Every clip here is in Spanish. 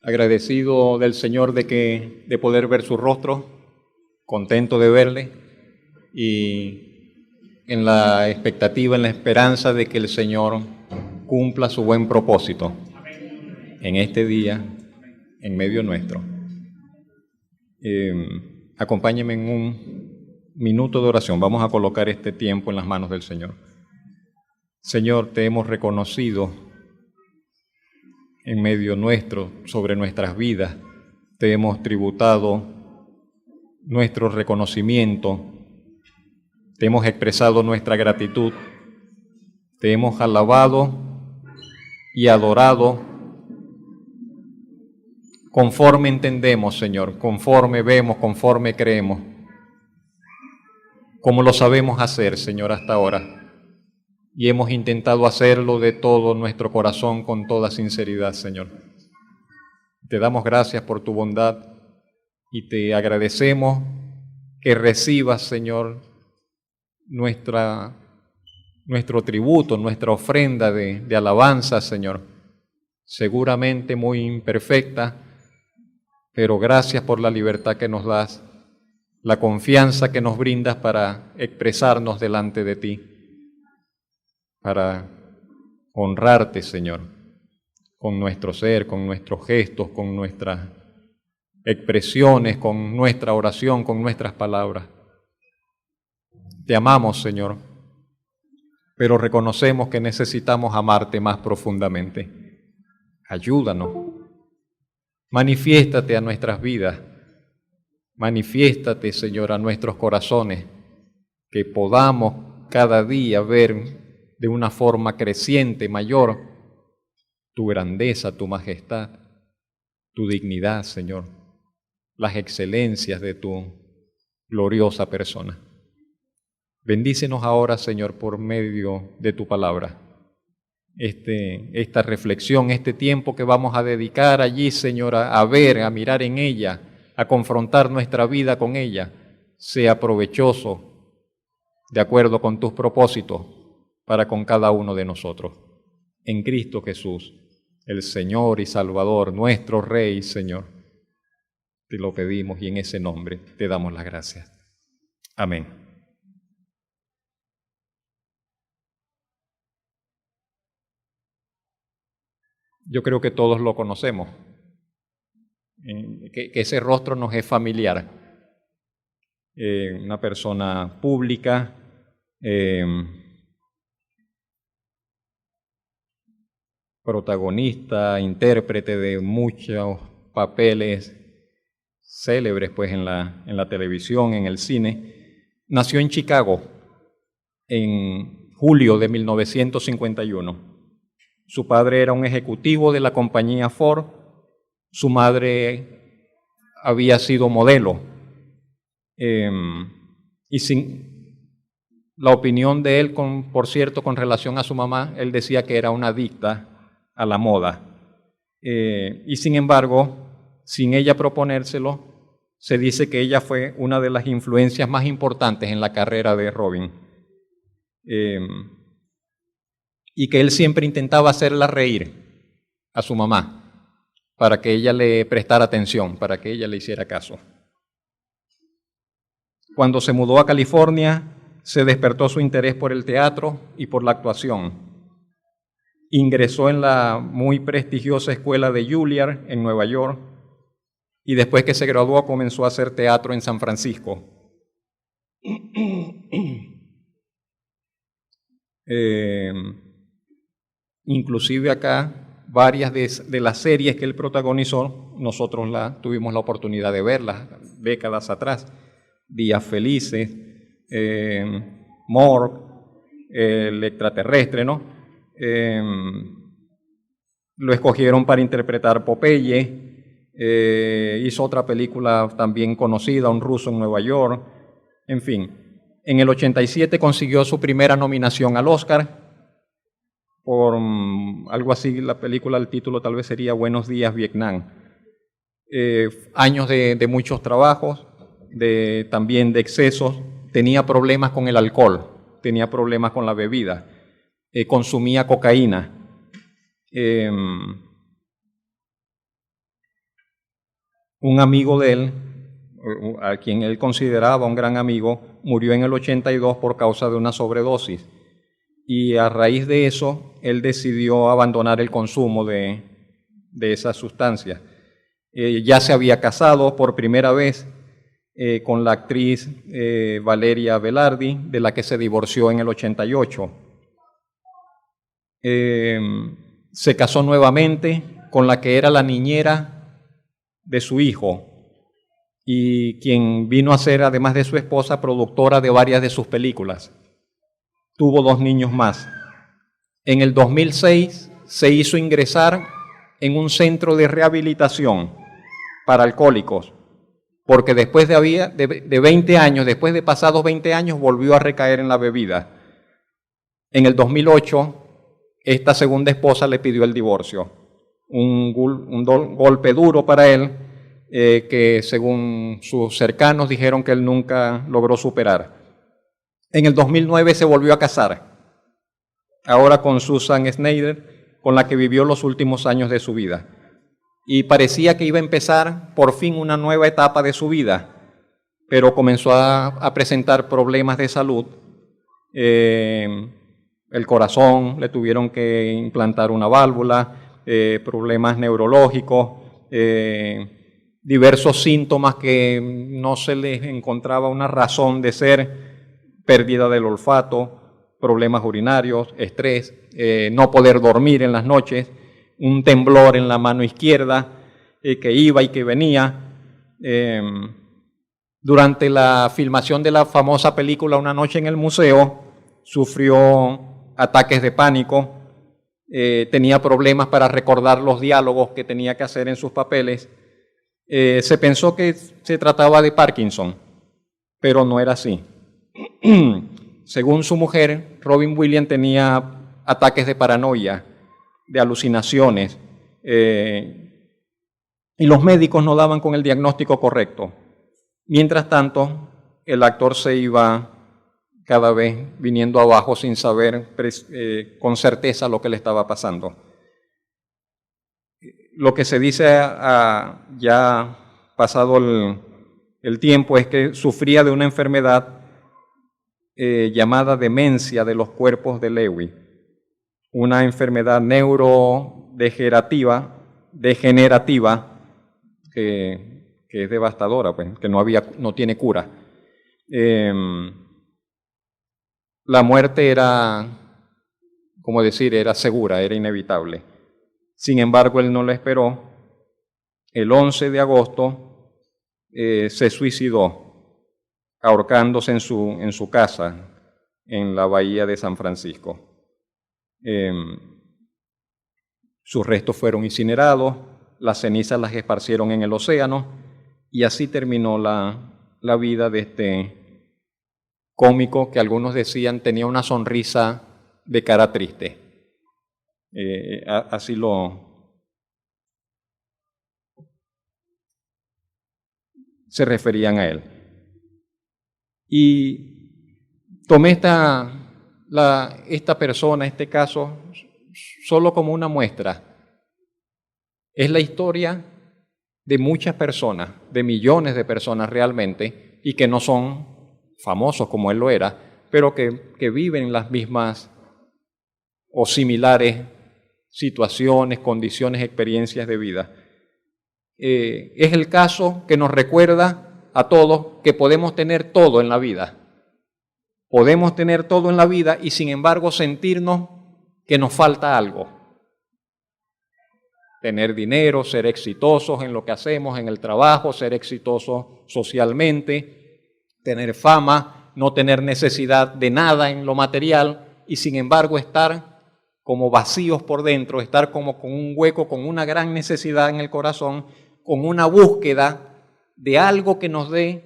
agradecido del Señor de poder ver su rostro, contento de verle y en la expectativa, en la esperanza de que el Señor cumpla su buen propósito en este día, en medio nuestro. Acompáñenme en un minuto de oración. Vamos a colocar este tiempo en las manos del Señor. Señor, te hemos reconocido en medio nuestro, sobre nuestras vidas. Te hemos tributado nuestro reconocimiento, te hemos expresado nuestra gratitud, te hemos alabado y adorado conforme entendemos, Señor, conforme vemos, conforme creemos, como lo sabemos hacer, Señor, hasta ahora. Y hemos intentado hacerlo de todo nuestro corazón, con toda sinceridad, Señor. Te damos gracias por tu bondad y te agradecemos que recibas, Señor, nuestro tributo, nuestra ofrenda de alabanza, Señor. Seguramente muy imperfecta, pero gracias por la libertad que nos das, la confianza que nos brindas para expresarnos delante de ti, para honrarte, Señor, con nuestro ser, con nuestros gestos, con nuestras expresiones, con nuestra oración, con nuestras palabras. Te amamos, Señor, pero reconocemos que necesitamos amarte más profundamente. Ayúdanos. Manifiéstate a nuestras vidas. Manifiéstate, Señor, a nuestros corazones, que podamos cada día ver de una forma creciente, mayor, tu grandeza, tu majestad, tu dignidad, Señor, las excelencias de tu gloriosa persona. Bendícenos ahora, Señor, por medio de tu palabra. Esta reflexión, este tiempo que vamos a dedicar allí, Señor, a ver, a mirar en ella, a confrontar nuestra vida con ella, sea provechoso, de acuerdo con tus propósitos, para con cada uno de nosotros. En Cristo Jesús, el Señor y Salvador, nuestro Rey, Señor, te lo pedimos y en ese nombre te damos las gracias. Amén. Yo creo que todos lo conocemos, que ese rostro nos es familiar. Una persona pública, protagonista, intérprete de muchos papeles célebres pues, en la televisión, en el cine. Nació en Chicago en julio de 1951. Su padre era un ejecutivo de la compañía Ford. Su madre había sido modelo. Y sin la opinión de él, por cierto, con relación a su mamá, él decía que era una adicta a la moda. Y sin embargo, sin ella proponérselo, se dice que ella fue una de las influencias más importantes en la carrera de Robin. Y que él siempre intentaba hacerla reír a su mamá para que ella le prestara atención, para que ella le hiciera caso. Cuando se mudó a California, se despertó su interés por el teatro y por la actuación. Ingresó en la muy prestigiosa escuela de Juilliard en Nueva York y después que se graduó comenzó a hacer teatro en San Francisco. Inclusive acá, varias de las series que él protagonizó, nosotros tuvimos la oportunidad de verlas décadas atrás. Días Felices, Mork, El extraterrestre, ¿no? Lo escogieron para interpretar Popeye. Hizo otra película también conocida, Un ruso en Nueva York. En fin, en el 87 consiguió su primera nominación al Oscar por algo así, la película, el título tal vez sería Buenos días, Vietnam. Años de muchos trabajos, también de excesos, tenía problemas con el alcohol, tenía problemas con la bebida, consumía cocaína. un amigo de él, a quien él consideraba un gran amigo, murió en el 82 por causa de una sobredosis. Y a raíz de eso, él decidió abandonar el consumo de esas sustancias. Ya se había casado por primera vez con la actriz Valeria Velardi, de la que se divorció en el 88. Se casó nuevamente con la que era la niñera de su hijo y quien vino a ser, además de su esposa, productora de varias de sus películas. Tuvo 2 niños más. En el 2006 se hizo ingresar en un centro de rehabilitación para alcohólicos, porque después de 20 años, después de pasados 20 años, volvió a recaer en la bebida. En el 2008, esta segunda esposa le pidió el divorcio. Un golpe duro para él, que según sus cercanos dijeron que él nunca logró superar. En el 2009 se volvió a casar, ahora con Susan Schneider, con la que vivió los últimos años de su vida. Y parecía que iba a empezar por fin una nueva etapa de su vida, pero comenzó a presentar problemas de salud. El corazón, le tuvieron que implantar una válvula, problemas neurológicos, diversos síntomas que no se les encontraba una razón de ser, pérdida del olfato, problemas urinarios, estrés, no poder dormir en las noches, un temblor en la mano izquierda que iba y que venía. Durante la filmación de la famosa película Una noche en el museo, sufrió ataques de pánico, tenía problemas para recordar los diálogos que tenía que hacer en sus papeles. Se pensó que se trataba de Parkinson, pero no era así. Según su mujer, Robin Williams tenía ataques de paranoia, de alucinaciones, y los médicos no daban con el diagnóstico correcto. Mientras tanto, el actor se iba cada vez viniendo abajo sin saber con certeza lo que le estaba pasando. Lo que se dice ya pasado el tiempo es que sufría de una enfermedad llamada demencia de los cuerpos de Lewy, una enfermedad neurodegenerativa que es devastadora, pues, que no tiene cura. La muerte era, como decir, era segura, era inevitable. Sin embargo, él no la esperó. El 11 de agosto se suicidó, ahorcándose en su casa, en la bahía de San Francisco. Sus restos fueron incinerados, las cenizas las esparcieron en el océano, y así terminó la vida de este cómico que algunos decían tenía una sonrisa de cara triste. Así se referían a él. Y tomé esta persona, este caso, solo como una muestra. Es la historia de muchas personas, de millones de personas realmente, y que no son famosos como él lo era, pero que viven las mismas o similares situaciones, condiciones, experiencias de vida. Es el caso que nos recuerda a todos que podemos tener todo en la vida. Podemos tener todo en la vida y sin embargo sentirnos que nos falta algo. Tener dinero, ser exitosos en lo que hacemos, en el trabajo, ser exitosos socialmente, tener fama, no tener necesidad de nada en lo material y sin embargo estar como vacíos por dentro, estar como con un hueco, con una gran necesidad en el corazón, con una búsqueda de algo que nos dé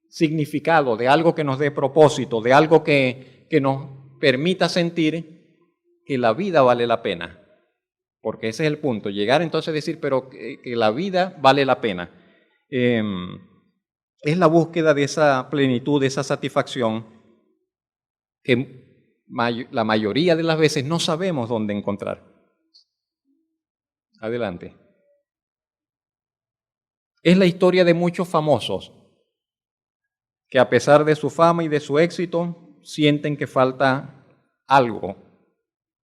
significado, de algo que nos dé propósito, de algo que nos permita sentir que la vida vale la pena. Porque ese es el punto, llegar entonces a decir, pero que la vida vale la pena. Es la búsqueda de esa plenitud, de esa satisfacción que la mayoría de las veces no sabemos dónde encontrar. Adelante. Es la historia de muchos famosos que a pesar de su fama y de su éxito, sienten que falta algo,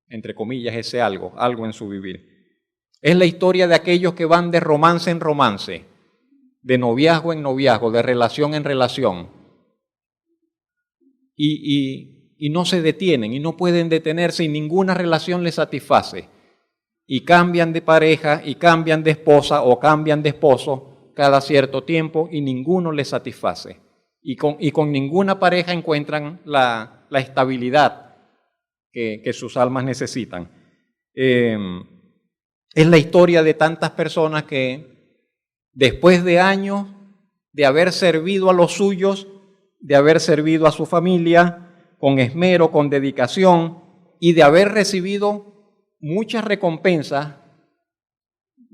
entre comillas, ese algo en su vivir. Es la historia de aquellos que van de romance en romance, de noviazgo en noviazgo, de relación en relación, y no se detienen y no pueden detenerse y ninguna relación les satisface. Y cambian de pareja y cambian de esposa o cambian de esposo cada cierto tiempo y ninguno les satisface. Y con ninguna pareja encuentran la estabilidad que sus almas necesitan. Es la historia de tantas personas que después de años de haber servido a los suyos, de haber servido a su familia con esmero, con dedicación y de haber recibido muchas recompensas,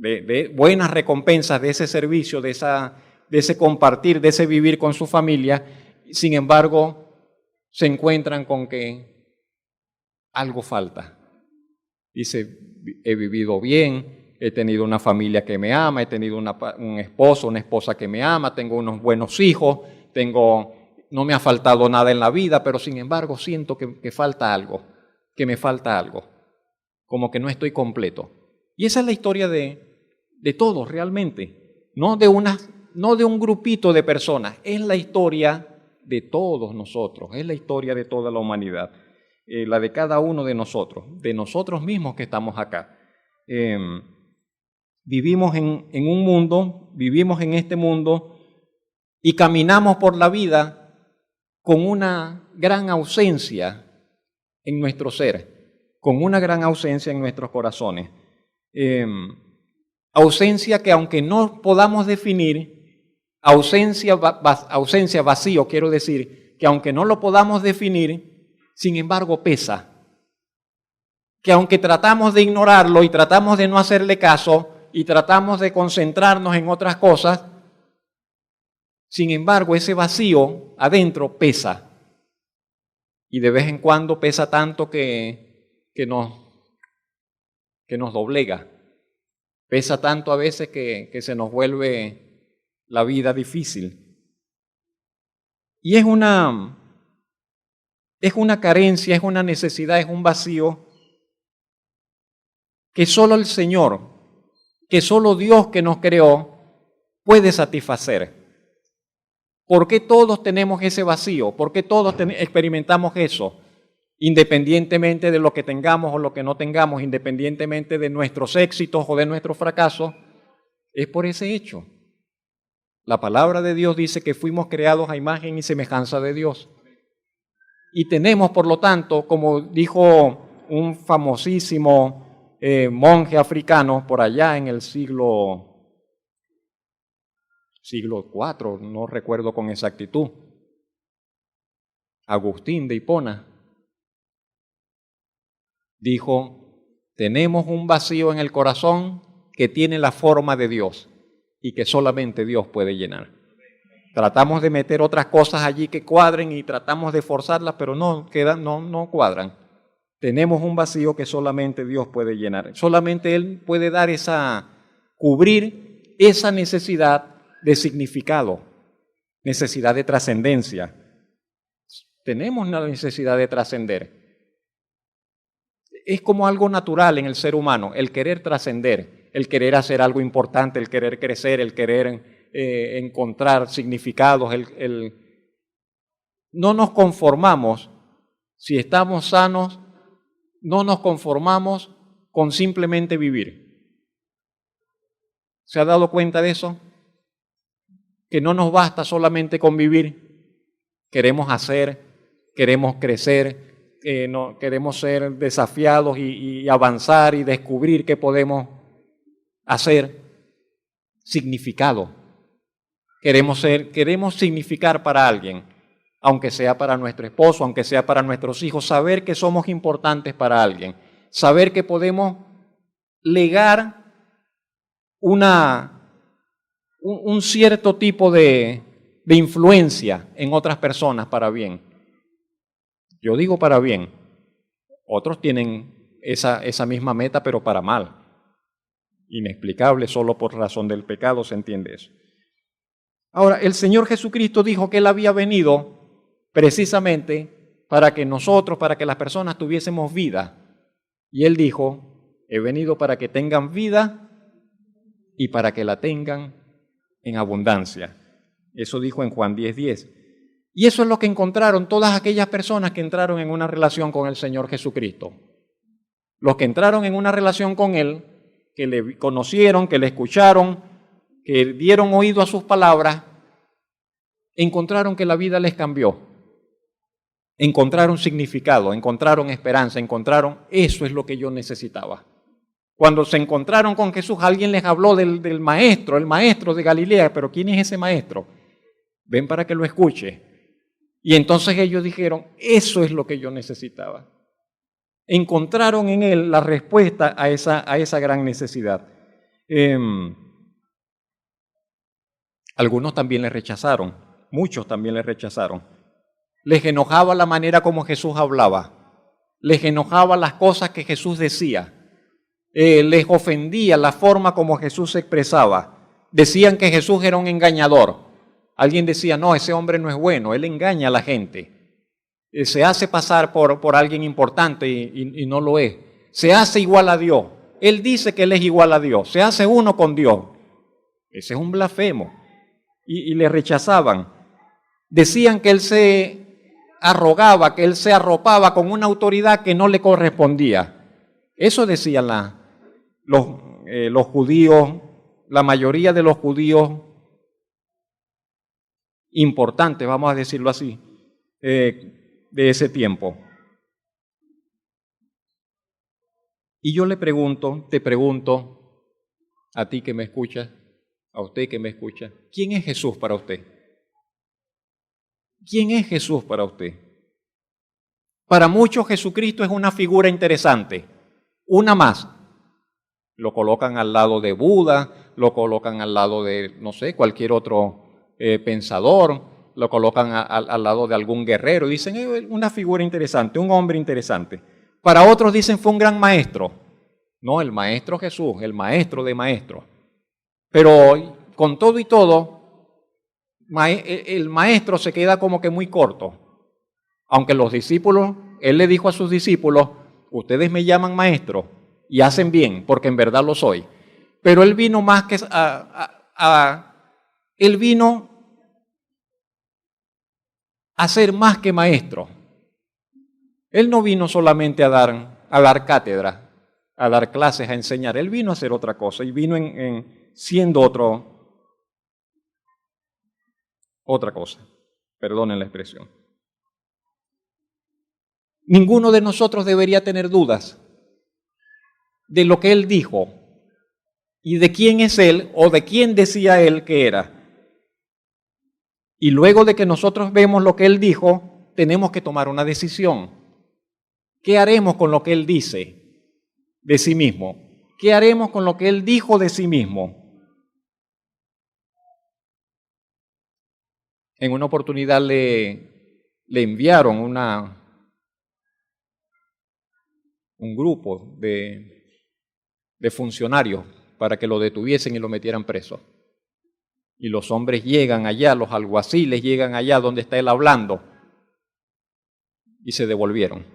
de buenas recompensas de ese servicio, de ese compartir, de ese vivir con su familia, sin embargo, se encuentran con que algo falta. Dice, he vivido bien, he tenido una familia que me ama, he tenido un esposo, una esposa que me ama, tengo unos buenos hijos, no me ha faltado nada en la vida, pero sin embargo siento que falta algo, que me falta algo, como que no estoy completo. Y esa es la historia de todos realmente, no de un grupito de personas, es la historia de todos nosotros, es la historia de toda la humanidad, la de cada uno de nosotros mismos que estamos acá. Vivimos en un mundo, vivimos en este mundo y caminamos por la vida con una gran ausencia en nuestro ser, con una gran ausencia en nuestros corazones. Ausencia que aunque no podamos definir, ausencia vacío, quiero decir, que aunque no lo podamos definir, sin embargo pesa. Que aunque tratamos de ignorarlo y tratamos de no hacerle caso y tratamos de concentrarnos en otras cosas, sin embargo ese vacío adentro pesa. Y de vez en cuando pesa tanto que nos doblega. Pesa tanto a veces que se nos vuelve la vida difícil. Y es una carencia, es una necesidad, es un vacío que solo el Señor, que solo Dios que nos creó puede satisfacer. ¿Por qué todos tenemos ese vacío? ¿Por qué todos experimentamos eso? Independientemente de lo que tengamos o lo que no tengamos, independientemente de nuestros éxitos o de nuestros fracasos, es por ese hecho. La palabra de Dios dice que fuimos creados a imagen y semejanza de Dios. Y tenemos, por lo tanto, como dijo un famosísimo monje africano por allá en el siglo IV, no recuerdo con exactitud, Agustín de Hipona, dijo, tenemos un vacío en el corazón que tiene la forma de Dios y que solamente Dios puede llenar. Tratamos de meter otras cosas allí que cuadren y tratamos de forzarlas, pero no cuadran. Tenemos un vacío que solamente Dios puede llenar. Solamente Él puede dar cubrir esa necesidad de significado, necesidad de trascendencia. Tenemos la necesidad de trascender. Es como algo natural en el ser humano, el querer trascender, el querer hacer algo importante, el querer crecer, el querer encontrar significados. No nos conformamos, si estamos sanos, no nos conformamos con simplemente vivir. ¿Se ha dado cuenta de eso? Que no nos basta solamente con vivir. Queremos hacer, queremos crecer, queremos ser desafiados y avanzar y descubrir qué podemos hacer. Significado. Queremos significar para alguien, aunque sea para nuestro esposo, aunque sea para nuestros hijos, saber que somos importantes para alguien, saber que podemos legar un cierto tipo de influencia en otras personas para bien. Yo digo para bien, otros tienen esa misma meta pero para mal. Inexplicable, solo por razón del pecado se entiende eso. Ahora, el Señor Jesucristo dijo que Él había venido precisamente para que nosotros, para que las personas tuviésemos vida. Y Él dijo, he venido para que tengan vida y para que la tengan en abundancia. Eso dijo en Juan 10:10. Y eso es lo que encontraron todas aquellas personas que entraron en una relación con el Señor Jesucristo. Los que entraron en una relación con Él, que le conocieron, que le escucharon, que dieron oído a sus palabras, encontraron que la vida les cambió. Encontraron significado, encontraron esperanza, encontraron, eso es lo que yo necesitaba. Cuando se encontraron con Jesús, alguien les habló del maestro, el maestro de Galilea, pero ¿quién es ese maestro? Ven para que lo escuche. Y entonces ellos dijeron, eso es lo que yo necesitaba. Encontraron en Él la respuesta a esa gran necesidad. Algunos también le rechazaron, muchos también le rechazaron. Les enojaba la manera como Jesús hablaba, les enojaba las cosas que Jesús decía, les ofendía la forma como Jesús se expresaba. Decían que Jesús era un engañador. Alguien decía, no, ese hombre no es bueno, él engaña a la gente. Se hace pasar por alguien importante y no lo es. Se hace igual a Dios. Él dice que Él es igual a Dios. Se hace uno con Dios. Ese es un blasfemo. Y le rechazaban. Decían que Él se arrogaba, que Él se arropaba con una autoridad que no le correspondía. Eso decían los judíos, la mayoría de los judíos importantes, vamos a decirlo así, de ese tiempo. Y yo te pregunto, a ti que me escuchas, a usted que me escucha, ¿quién es Jesús para usted? ¿Quién es Jesús para usted? Para muchos Jesucristo es una figura interesante, una más. Lo colocan al lado de Buda, lo colocan al lado de, no sé, cualquier otro pensador, lo colocan al lado de algún guerrero, dicen, una figura interesante, un hombre interesante. Para otros dicen, fue un gran maestro. No, el maestro Jesús, el maestro de maestros. Pero con todo y todo, el maestro se queda como que muy corto. Aunque los discípulos, Él le dijo a sus discípulos, ustedes me llaman maestro y hacen bien, porque en verdad lo soy. Pero Él vino más que Él vino a ser más que maestro. Él no vino solamente a dar cátedra, a dar clases, a enseñar. Él vino a hacer otra cosa y vino siendo otra cosa. Perdonen la expresión. Ninguno de nosotros debería tener dudas de lo que Él dijo y de quién es Él o de quién decía Él que era. Y luego de que nosotros vemos lo que Él dijo, tenemos que tomar una decisión. ¿Qué haremos con lo que Él dice de sí mismo? ¿Qué haremos con lo que Él dijo de sí mismo? En una oportunidad le enviaron un grupo de funcionarios para que lo detuviesen y lo metieran preso. Y los hombres llegan allá, los alguaciles llegan allá donde está Él hablando y se devolvieron.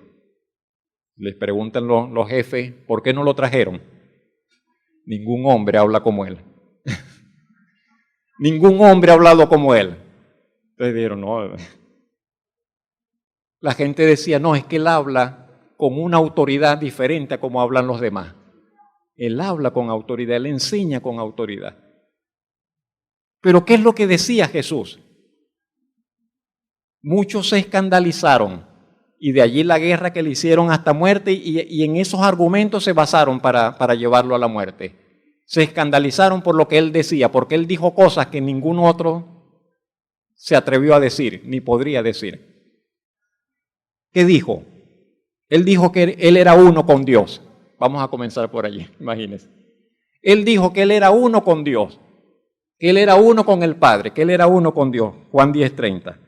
Les preguntan los jefes, ¿por qué no lo trajeron? Ningún hombre habla como Él. Ningún hombre ha hablado como Él. Entonces dijeron, no. La gente decía, no, es que Él habla con una autoridad diferente a como hablan los demás. Él habla con autoridad, Él enseña con autoridad. Pero ¿qué es lo que decía Jesús? Muchos se escandalizaron y de allí la guerra que le hicieron hasta muerte y en esos argumentos se basaron para llevarlo a la muerte. Se escandalizaron por lo que Él decía, porque Él dijo cosas que ningún otro se atrevió a decir, ni podría decir. ¿Qué dijo? Él dijo que Él era uno con Dios. Vamos a comenzar por allí, imagínense. Él dijo que Él era uno con Dios, que Él era uno con el Padre, que Él era uno con Dios. Juan 10:30.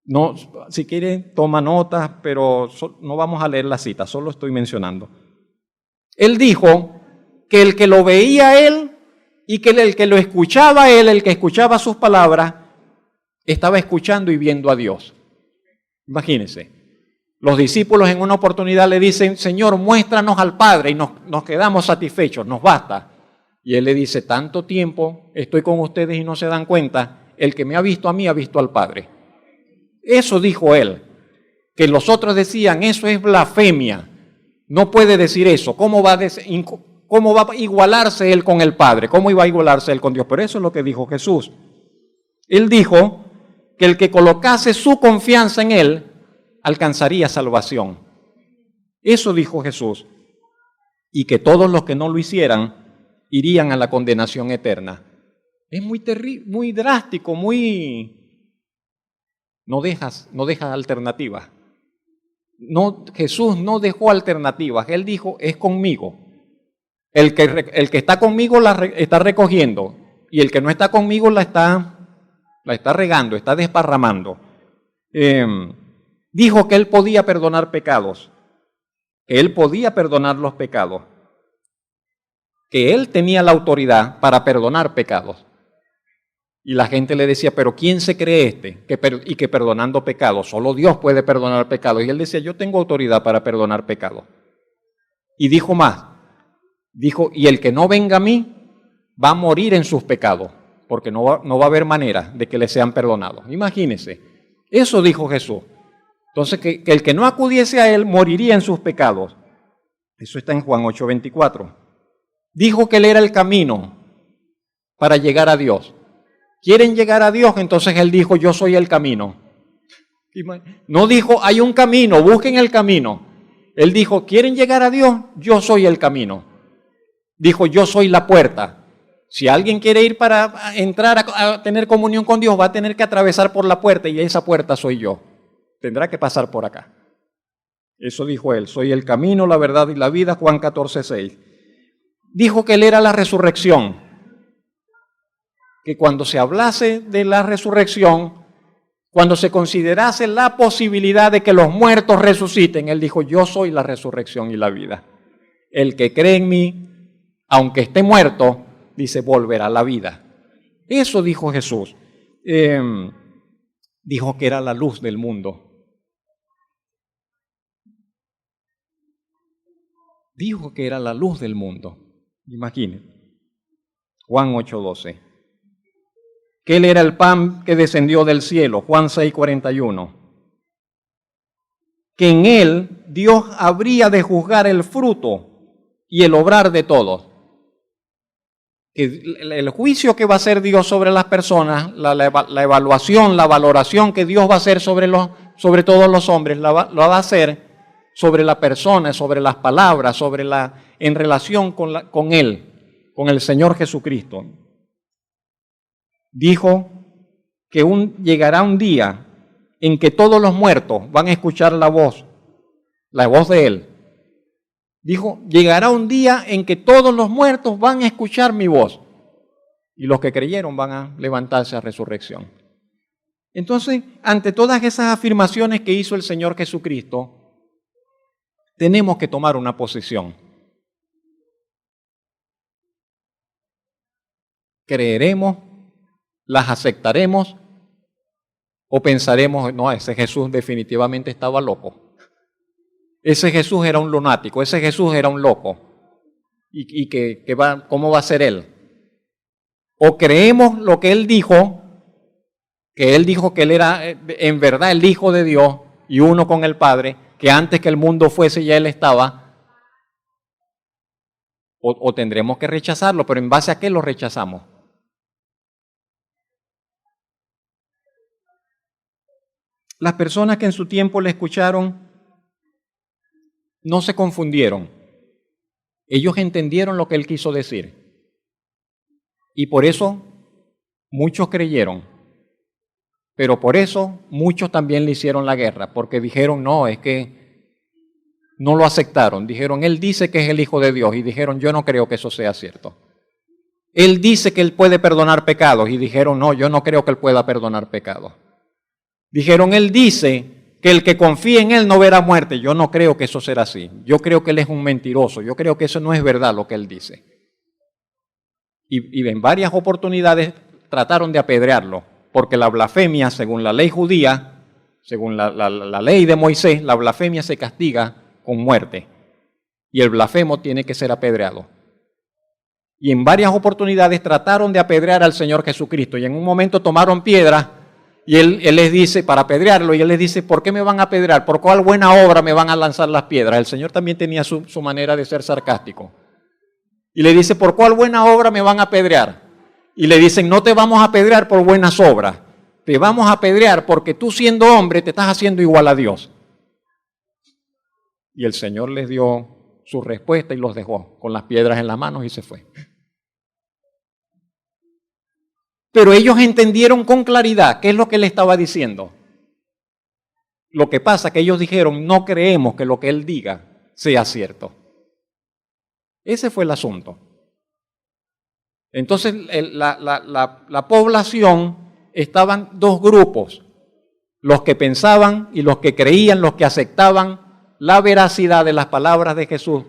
No, si quieren, toma notas, pero no vamos a leer la cita, solo estoy mencionando. Él dijo que el que lo veía a Él, y que el que lo escuchaba a él, el que escuchaba sus palabras, estaba escuchando y viendo a Dios. Imagínense, los discípulos en una oportunidad le dicen, Señor, muéstranos al Padre, y nos quedamos satisfechos, nos basta. Y él le dice, tanto tiempo estoy con ustedes y no se dan cuenta, el que me ha visto a mí ha visto al Padre. Eso dijo él, que los otros decían, eso es blasfemia, no puede decir eso, ¿cómo va a igualarse él con el Padre? ¿Cómo iba a igualarse él con Dios? Pero eso es lo que dijo Jesús. Él dijo que el que colocase su confianza en él, alcanzaría salvación. Eso dijo Jesús. Y que todos los que no lo hicieran, irían a la condenación eterna. Es muy terrible, muy drástico, no deja alternativas. No, Jesús no dejó alternativas. Él dijo, es conmigo. El que está conmigo está recogiendo, y el que no está conmigo la está regando, está desparramando. Dijo que él podía perdonar pecados, que él podía perdonar los pecados, que él tenía la autoridad para perdonar pecados. Y la gente le decía, pero ¿quién se cree y que perdonando pecados, solo Dios puede perdonar pecados? Y él decía, yo tengo autoridad para perdonar pecados. Y dijo más, dijo, y el que no venga a mí va a morir en sus pecados, porque no va a haber manera de que le sean perdonados. Imagínense, eso dijo Jesús. Entonces, que el que no acudiese a él moriría en sus pecados. Eso está en Juan 8:24. Dijo que él era el camino para llegar a Dios. ¿Quieren llegar a Dios? Entonces él dijo, yo soy el camino. No dijo, hay un camino, busquen el camino. Él dijo, ¿quieren llegar a Dios? Yo soy el camino. Dijo, yo soy la puerta. Si alguien quiere ir para entrar a tener comunión con Dios, va a tener que atravesar por la puerta, y esa puerta soy yo. Tendrá que pasar por acá. Eso dijo él, soy el camino, la verdad y la vida, Juan 14:6. Dijo que él era la resurrección, que cuando se hablase de la resurrección, cuando se considerase la posibilidad de que los muertos resuciten, él dijo, yo soy la resurrección y la vida. El que cree en mí, aunque esté muerto, dice, volverá a la vida. Eso dijo Jesús. Dijo que era la luz del mundo. Dijo que era la luz del mundo. Imaginen. Juan 8:12. Que él era el pan que descendió del cielo. Juan 6:41. Que en él Dios habría de juzgar el fruto y el obrar de todos. Que el juicio que va a hacer Dios sobre las personas, la evaluación, la valoración que Dios va a hacer sobre todos los hombres, lo va a hacer sobre la persona, sobre las palabras, en relación con Él, con el Señor Jesucristo. Dijo que llegará un día en que todos los muertos van a escuchar la voz de Él. Dijo, llegará un día en que todos los muertos van a escuchar mi voz, y los que creyeron van a levantarse a resurrección. Entonces, ante todas esas afirmaciones que hizo el Señor Jesucristo, tenemos que tomar una posición. ¿Creeremos? ¿Las aceptaremos? ¿O pensaremos, no, ese Jesús definitivamente estaba loco? Ese Jesús era un lunático, ese Jesús era un loco. ¿Cómo va a ser Él? ¿O creemos lo que Él dijo, que Él era en verdad el Hijo de Dios y uno con el Padre, que antes que el mundo fuese ya Él estaba? ¿O tendremos que rechazarlo? ¿Pero en base a qué lo rechazamos? Las personas que en su tiempo le escucharon no se confundieron. Ellos entendieron lo que Él quiso decir. Y por eso muchos creyeron. Pero por eso muchos también le hicieron la guerra, porque dijeron, no, es que no lo aceptaron. Dijeron, Él dice que es el Hijo de Dios, y dijeron, yo no creo que eso sea cierto. Él dice que Él puede perdonar pecados, y dijeron, no, yo no creo que Él pueda perdonar pecados. Dijeron, Él dice que el que confíe en Él no verá muerte. Yo no creo que eso será así. Yo creo que Él es un mentiroso. Yo creo que eso no es verdad lo que Él dice. Y en varias oportunidades trataron de apedrearlo, porque la blasfemia, según la ley judía, según la ley de Moisés, la blasfemia se castiga con muerte. Y el blasfemo tiene que ser apedreado. Y en varias oportunidades trataron de apedrear al Señor Jesucristo. Y en un momento tomaron piedras y él les dice, para apedrearlo, y él les dice, ¿por qué me van a apedrear? ¿Por cuál buena obra me van a lanzar las piedras? El Señor también tenía su manera de ser sarcástico. Y le dice, ¿por cuál buena obra me van a apedrear? Y le dicen, no te vamos a apedrear por buenas obras. Te vamos a apedrear porque tú siendo hombre te estás haciendo igual a Dios. Y el Señor les dio su respuesta y los dejó con las piedras en las manos y se fue. Pero ellos entendieron con claridad qué es lo que él estaba diciendo. Lo que pasa es que ellos dijeron, no creemos que lo que él diga sea cierto. Ese fue el asunto. Entonces, la población estaban dos grupos, los que pensaban y los que creían, los que aceptaban la veracidad de las palabras de Jesús,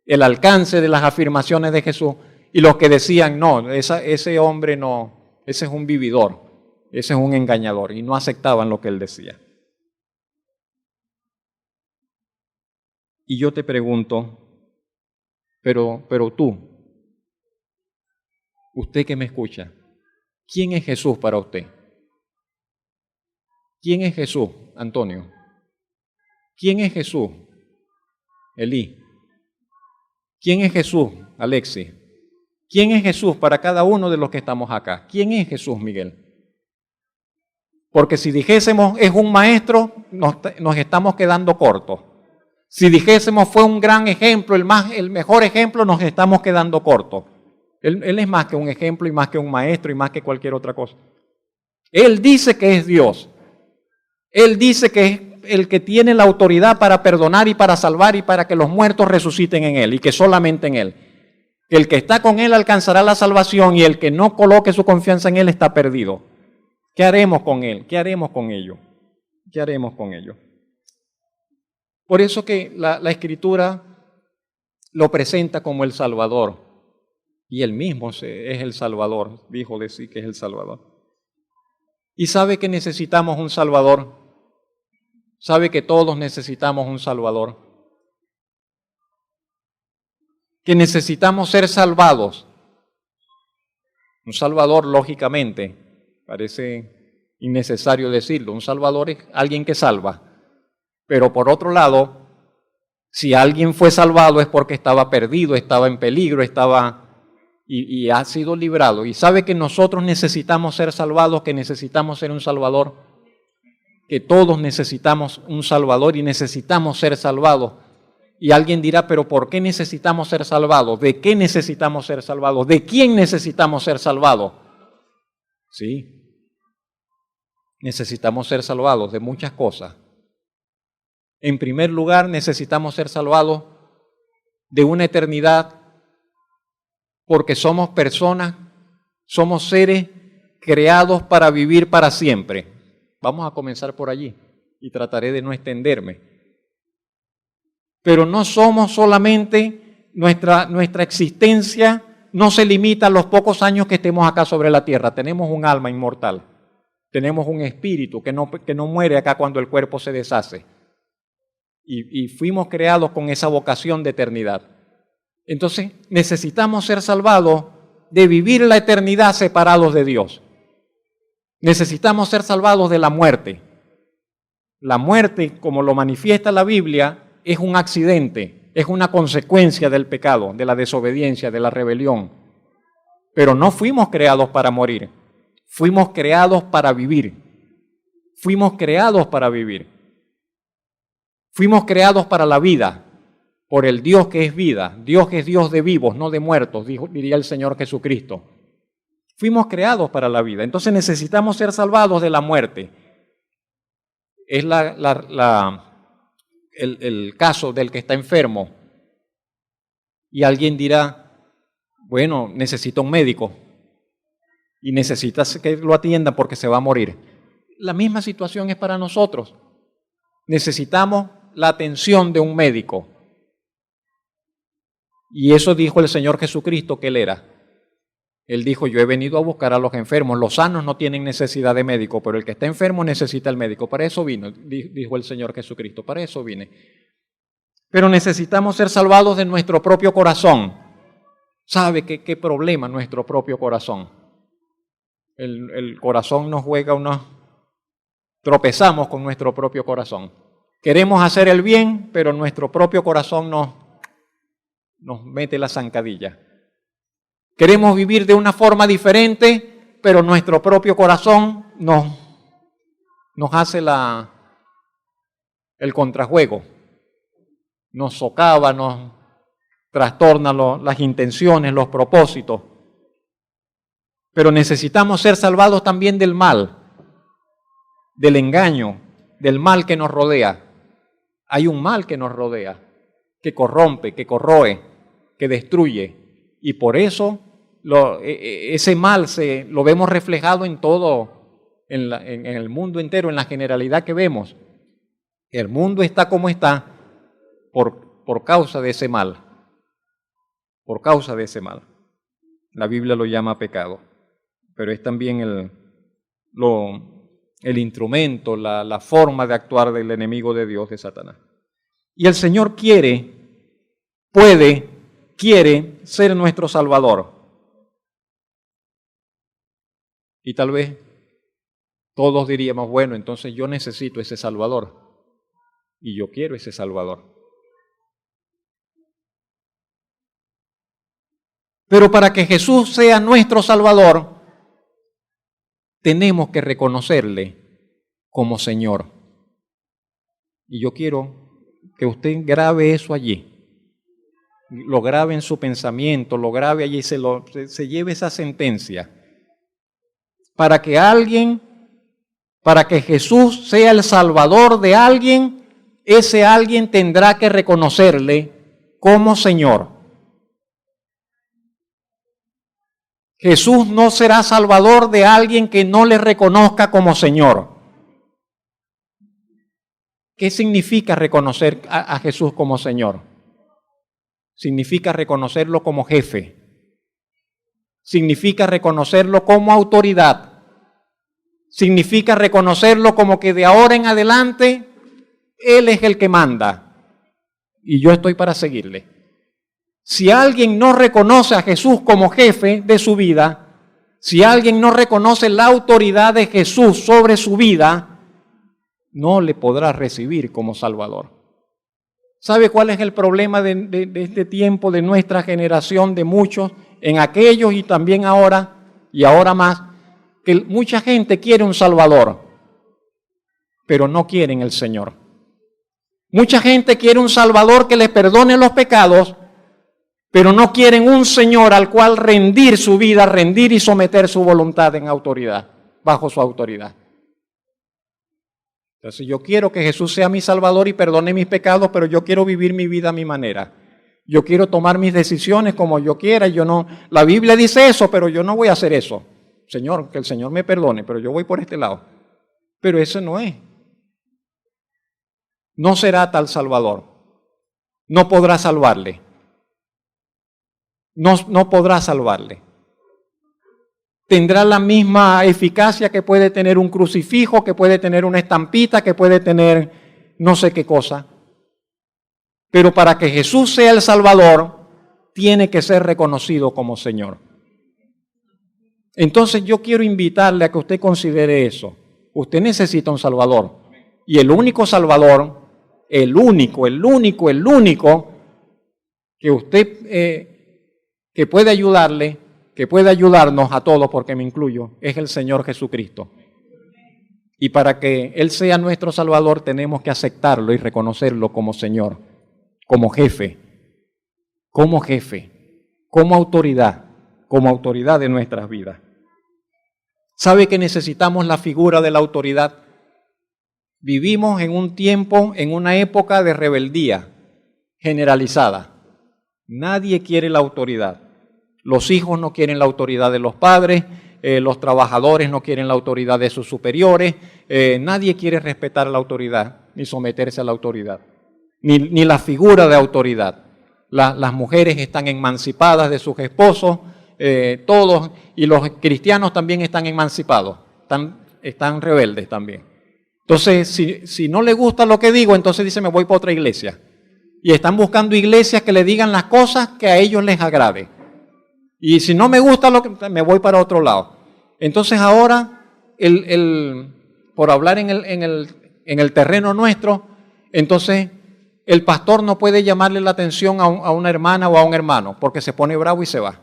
el alcance de las afirmaciones de Jesús, y los que decían, no, ese hombre no. Ese es un vividor, ese es un engañador, y no aceptaban lo que él decía. Y yo te pregunto, pero tú, usted que me escucha, ¿quién es Jesús para usted? ¿Quién es Jesús, Antonio? ¿Quién es Jesús, Elí? ¿Quién es Jesús, Alexis? ¿Quién es Jesús para cada uno de los que estamos acá? ¿Quién es Jesús, Miguel? Porque si dijésemos es un maestro, nos estamos quedando cortos. Si dijésemos fue un gran ejemplo, el mejor ejemplo, nos estamos quedando cortos. Él es más que un ejemplo y más que un maestro y más que cualquier otra cosa. Él dice que es Dios. Él dice que es el que tiene la autoridad para perdonar y para salvar y para que los muertos resuciten en Él y que solamente en Él. El que está con Él alcanzará la salvación y el que no coloque su confianza en Él está perdido. ¿Qué haremos con Él? ¿Qué haremos con ello? ¿Qué haremos con ello? Por eso que la Escritura lo presenta como el Salvador. Y Él mismo es el Salvador, dijo de sí que es el Salvador. Y sabe que necesitamos un Salvador. Sabe que todos necesitamos un Salvador. Que necesitamos ser salvados. Un salvador, lógicamente, parece innecesario decirlo, un salvador es alguien que salva. Pero por otro lado, si alguien fue salvado es porque estaba perdido, estaba en peligro, y ha sido librado. Y sabe que nosotros necesitamos ser salvados, que necesitamos ser un salvador, que todos necesitamos un salvador y necesitamos ser salvados. Y alguien dirá, pero ¿por qué necesitamos ser salvados? ¿De qué necesitamos ser salvados? ¿De quién necesitamos ser salvados? Sí, necesitamos ser salvados de muchas cosas. En primer lugar, necesitamos ser salvados de una eternidad porque somos personas, somos seres creados para vivir para siempre. Vamos a comenzar por allí y trataré de no extenderme. Pero no somos solamente, nuestra existencia no se limita a los pocos años que estemos acá sobre la tierra. Tenemos un alma inmortal, tenemos un espíritu que no muere acá cuando el cuerpo se deshace. Y fuimos creados con esa vocación de eternidad. Entonces necesitamos ser salvados de vivir la eternidad separados de Dios. Necesitamos ser salvados de la muerte. La muerte, como lo manifiesta la Biblia, es un accidente, es una consecuencia del pecado, de la desobediencia, de la rebelión. Pero no fuimos creados para morir, fuimos creados para vivir. Fuimos creados para vivir. Fuimos creados para la vida, por el Dios que es vida. Dios que es Dios de vivos, no de muertos, diría el Señor Jesucristo. Fuimos creados para la vida, entonces necesitamos ser salvados de la muerte. Es el caso del que está enfermo. Y alguien dirá, bueno, necesita un médico y necesita que lo atiendan porque se va a morir. La misma situación es para nosotros. Necesitamos la atención de un médico. Y eso dijo el Señor Jesucristo que Él era. Él dijo, yo he venido a buscar a los enfermos, los sanos no tienen necesidad de médico, pero el que está enfermo necesita el médico. Para eso vino, dijo el Señor Jesucristo, para eso vine. Pero necesitamos ser salvados de nuestro propio corazón. ¿Sabe qué problema nuestro propio corazón? El corazón nos juega tropezamos con nuestro propio corazón. Queremos hacer el bien, pero nuestro propio corazón nos mete la zancadilla. Queremos vivir de una forma diferente, pero nuestro propio corazón nos hace el contrajuego. Nos socava, nos trastorna las intenciones, los propósitos. Pero necesitamos ser salvados también del mal, del engaño, del mal que nos rodea. Hay un mal que nos rodea, que corrompe, que corroe, que destruye. Y por eso ese mal lo vemos reflejado en todo, en el mundo entero, en la generalidad que vemos. El mundo está como está por causa de ese mal. Por causa de ese mal. La Biblia lo llama pecado, pero es también el instrumento, la forma de actuar del enemigo de Dios, de Satanás. Y el Señor quiere ser nuestro Salvador. Y tal vez todos diríamos, bueno, entonces yo necesito ese Salvador. Y yo quiero ese Salvador. Pero para que Jesús sea nuestro Salvador, tenemos que reconocerle como Señor. Y yo quiero que usted grabe eso allí. Lo grabe en su pensamiento, lo grabe allí, se lleve esa sentencia. Para que Jesús sea el Salvador de alguien, ese alguien tendrá que reconocerle como Señor. Jesús no será salvador de alguien que no le reconozca como Señor. ¿Qué significa reconocer a Jesús como Señor? Significa reconocerlo como jefe. Significa reconocerlo como autoridad. Significa reconocerlo como que de ahora en adelante Él es el que manda y yo estoy para seguirle. Si alguien no reconoce a Jesús como jefe de su vida, si alguien no reconoce la autoridad de Jesús sobre su vida, no le podrá recibir como Salvador. ¿Sabe cuál es el problema de este tiempo, de nuestra generación, de muchos, en aquellos y también ahora, y ahora más? Que mucha gente quiere un Salvador, pero no quieren el Señor. Mucha gente quiere un Salvador que les perdone los pecados, pero no quieren un Señor al cual rendir su vida, rendir y someter su voluntad en autoridad, bajo su autoridad. Entonces yo quiero que Jesús sea mi Salvador y perdone mis pecados, pero yo quiero vivir mi vida a mi manera. Yo quiero tomar mis decisiones como yo quiera. La Biblia dice eso, pero yo no voy a hacer eso. Señor, que el Señor me perdone, pero yo voy por este lado. Pero ese no es. No será tal Salvador. No podrá salvarle. No podrá salvarle. Tendrá la misma eficacia que puede tener un crucifijo, que puede tener una estampita, que puede tener no sé qué cosa. Pero para que Jesús sea el Salvador, tiene que ser reconocido como Señor. Entonces yo quiero invitarle a que usted considere eso. Usted necesita un Salvador. Y el único Salvador, el único que usted que puede ayudarle, que puede ayudarnos a todos, porque me incluyo, es el Señor Jesucristo. Y para que Él sea nuestro Salvador, tenemos que aceptarlo y reconocerlo como Señor, como jefe, como autoridad de nuestras vidas. ¿Sabe que necesitamos la figura de la autoridad? Vivimos en un tiempo, en una época de rebeldía generalizada. Nadie quiere la autoridad. Los hijos no quieren la autoridad de los padres, los trabajadores no quieren la autoridad de sus superiores, nadie quiere respetar la autoridad, ni someterse a la autoridad, ni la figura de autoridad. Las mujeres están emancipadas de sus esposos, todos, y los cristianos también están emancipados, están rebeldes también. Entonces, si no le gusta lo que digo, entonces dice, me voy para otra iglesia. Y están buscando iglesias que le digan las cosas que a ellos les agrade. Y si no me gusta, me voy para otro lado. Entonces ahora, por hablar en el terreno nuestro, entonces el pastor no puede llamarle la atención a una hermana o a un hermano, porque se pone bravo y se va.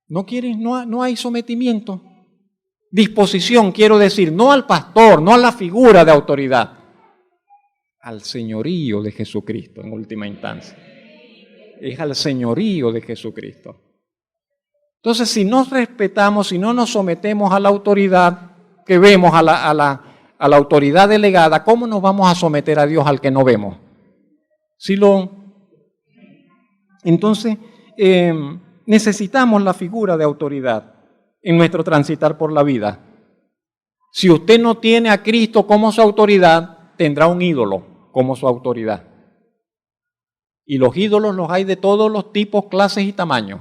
No hay sometimiento. Disposición, quiero decir, no al pastor, no a la figura de autoridad, al señorío de Jesucristo en última instancia. Es al señorío de Jesucristo. Entonces, si nos respetamos, si no nos sometemos a la autoridad que vemos, a la autoridad delegada, ¿cómo nos vamos a someter a Dios al que no vemos? Entonces, necesitamos la figura de autoridad en nuestro transitar por la vida. Si usted no tiene a Cristo como su autoridad, tendrá un ídolo como su autoridad. Y los ídolos los hay de todos los tipos, clases y tamaños.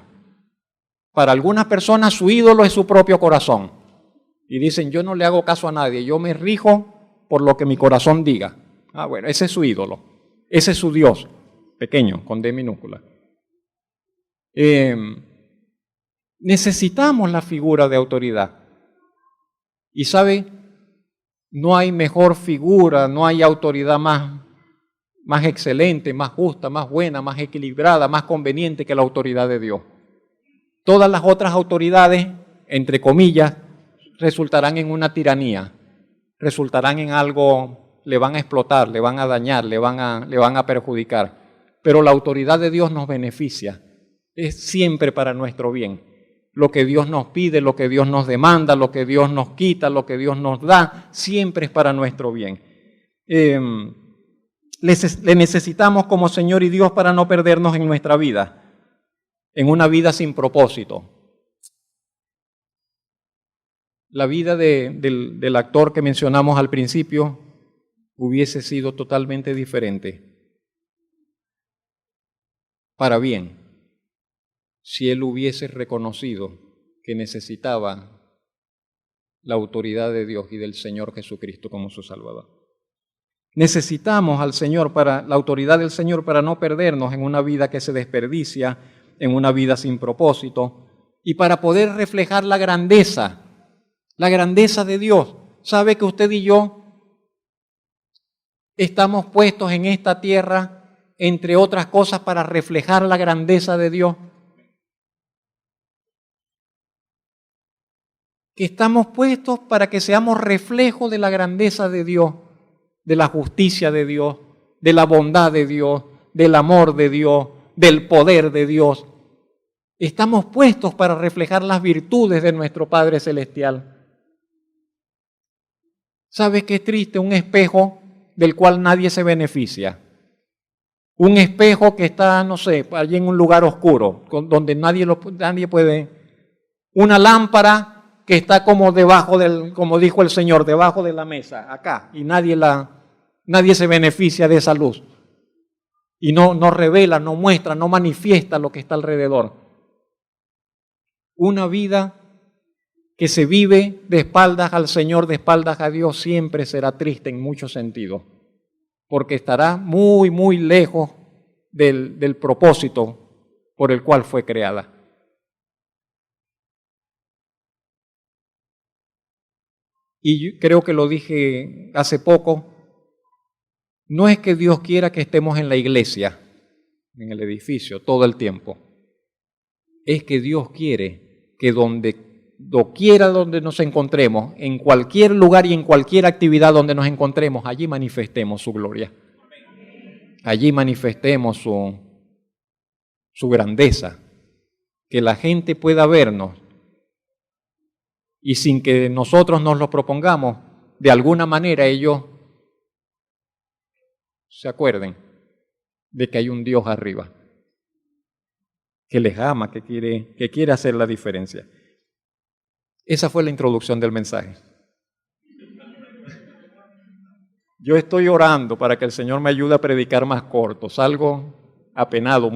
Para algunas personas su ídolo es su propio corazón. Y dicen, yo no le hago caso a nadie, yo me rijo por lo que mi corazón diga. Ah, bueno, ese es su ídolo, ese es su Dios, pequeño, con D minúscula. Necesitamos la figura de autoridad. Y sabe, no hay mejor figura, no hay autoridad más excelente, más justa, más buena, más equilibrada, más conveniente que la autoridad de Dios. Todas las otras autoridades, entre comillas, resultarán en una tiranía, resultarán en algo, le van a explotar, le van a dañar, le van a perjudicar. Pero la autoridad de Dios nos beneficia, es siempre para nuestro bien. Lo que Dios nos pide, lo que Dios nos demanda, lo que Dios nos quita, lo que Dios nos da, siempre es para nuestro bien. Le necesitamos como Señor y Dios para no perdernos en nuestra vida, en una vida sin propósito. La vida del actor que mencionamos al principio hubiese sido totalmente diferente, para bien, si él hubiese reconocido que necesitaba la autoridad de Dios y del Señor Jesucristo como su Salvador. Necesitamos al Señor la autoridad del Señor para no perdernos en una vida que se desperdicia, en una vida sin propósito, y para poder reflejar la grandeza de Dios. ¿Sabe que usted y yo estamos puestos en esta tierra, entre otras cosas, para reflejar la grandeza de Dios? Que estamos puestos para que seamos reflejo de la grandeza de Dios, de la justicia de Dios, de la bondad de Dios, del amor de Dios, del poder de Dios. Estamos puestos para reflejar las virtudes de nuestro Padre Celestial. ¿Sabes qué triste? Un espejo del cual nadie se beneficia. Un espejo que está, no sé, allí en un lugar oscuro, donde nadie puede. Una lámpara que está como debajo como dijo el Señor, debajo de la mesa, acá, y nadie se beneficia de esa luz. Y no revela, no muestra, no manifiesta lo que está alrededor. Una vida que se vive de espaldas al Señor, de espaldas a Dios, siempre será triste en muchos sentidos, porque estará muy, muy lejos del propósito por el cual fue creada. Y yo creo que lo dije hace poco, no es que Dios quiera que estemos en la iglesia, en el edificio, todo el tiempo. Es que Dios quiere que doquiera donde nos encontremos, en cualquier lugar y en cualquier actividad donde nos encontremos, allí manifestemos su gloria. Allí manifestemos su grandeza. Que la gente pueda vernos y sin que nosotros nos lo propongamos, de alguna manera ellos se acuerden de que hay un Dios arriba, que les ama, que quiere hacer la diferencia. Esa fue la introducción del mensaje. Yo estoy orando para que el Señor me ayude a predicar más corto. Salgo apenado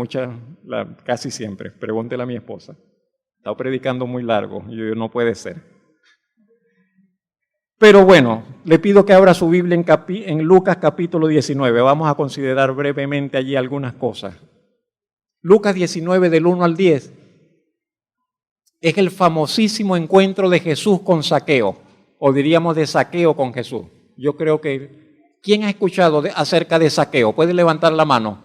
casi siempre. Pregúntele a mi esposa. Está predicando muy largo, y yo, no puede ser. Pero bueno, le pido que abra su Biblia en Lucas capítulo 19. Vamos a considerar brevemente allí algunas cosas. Lucas 19 del 1 al 10 es el famosísimo encuentro de Jesús con Zaqueo, o diríamos de Zaqueo con Jesús. Yo creo que, ¿quién ha escuchado acerca de Zaqueo? ¿Puede levantar la mano?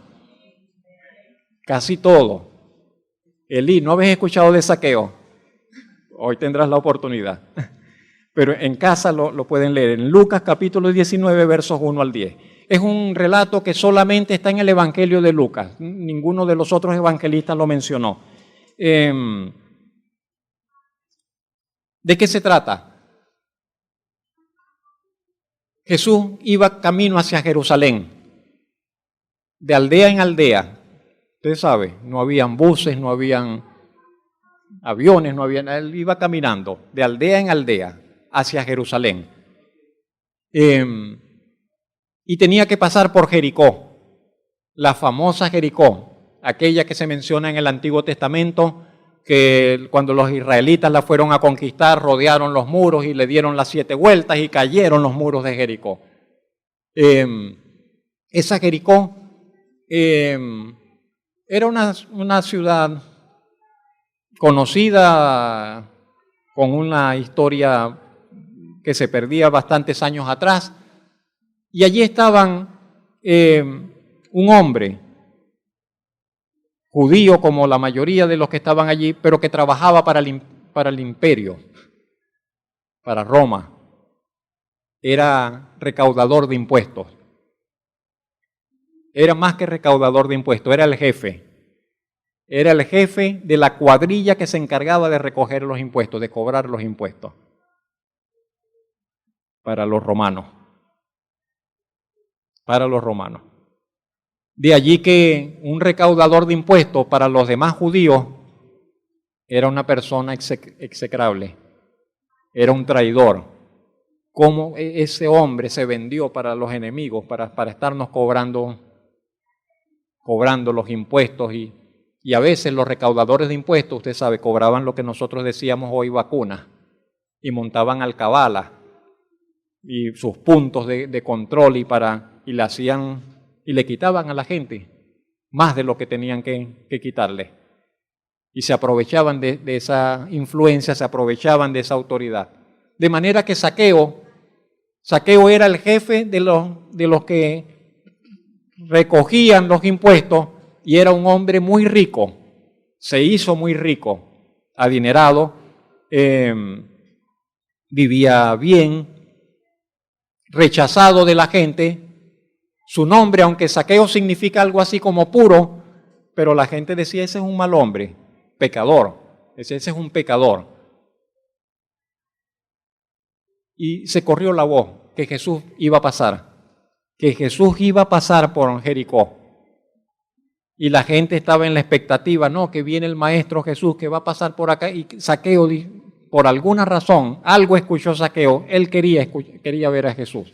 Casi todo. Elí, ¿no habéis escuchado de Zaqueo? Hoy tendrás la oportunidad. Pero en casa lo pueden leer. En Lucas capítulo 19, versos 1 al 10. Es un relato que solamente está en el Evangelio de Lucas. Ninguno de los otros evangelistas lo mencionó. ¿De qué se trata? Jesús iba camino hacia Jerusalén, de aldea en aldea. Usted sabe, no habían buses, no habían aviones, él iba caminando de aldea en aldea hacia Jerusalén. Y tenía que pasar por Jericó, la famosa Jericó, aquella que se menciona en el Antiguo Testamento, que cuando los israelitas la fueron a conquistar, rodearon los muros y le dieron las 7 vueltas y cayeron los muros de Jericó. Esa Jericó era una ciudad conocida, con una historia que se perdía bastantes años atrás, y allí estaban un hombre judío, como la mayoría de los que estaban allí, pero que trabajaba para el imperio, para Roma. Era recaudador de impuestos. Era más que recaudador de impuestos, era el jefe. Era el jefe de la cuadrilla que se encargaba de recoger los impuestos, de cobrar los impuestos para los romanos. Para los romanos. De allí que un recaudador de impuestos para los demás judíos era una persona execrable, era un traidor. Cómo ese hombre se vendió para los enemigos, para estarnos cobrando los impuestos, y a veces los recaudadores de impuestos, usted sabe, cobraban lo que nosotros decíamos hoy vacunas, y montaban alcabalas y sus puntos de control y le quitaban a la gente más de lo que tenían que quitarle. Y se aprovechaban de esa influencia, se aprovechaban de esa autoridad. De manera que Zaqueo era el jefe de los que recogían los impuestos, y era un hombre muy rico, se hizo muy rico, adinerado, vivía bien, rechazado de la gente. Su nombre, aunque Zaqueo significa algo así como puro, pero la gente decía, ese es un mal hombre, pecador, ese es un pecador. Y se corrió la voz que Jesús iba a pasar por Jericó. Y la gente estaba en la expectativa, no, que viene el Maestro Jesús, que va a pasar por acá. Y Zaqueo, por alguna razón, algo escuchó Zaqueo, él quería ver a Jesús.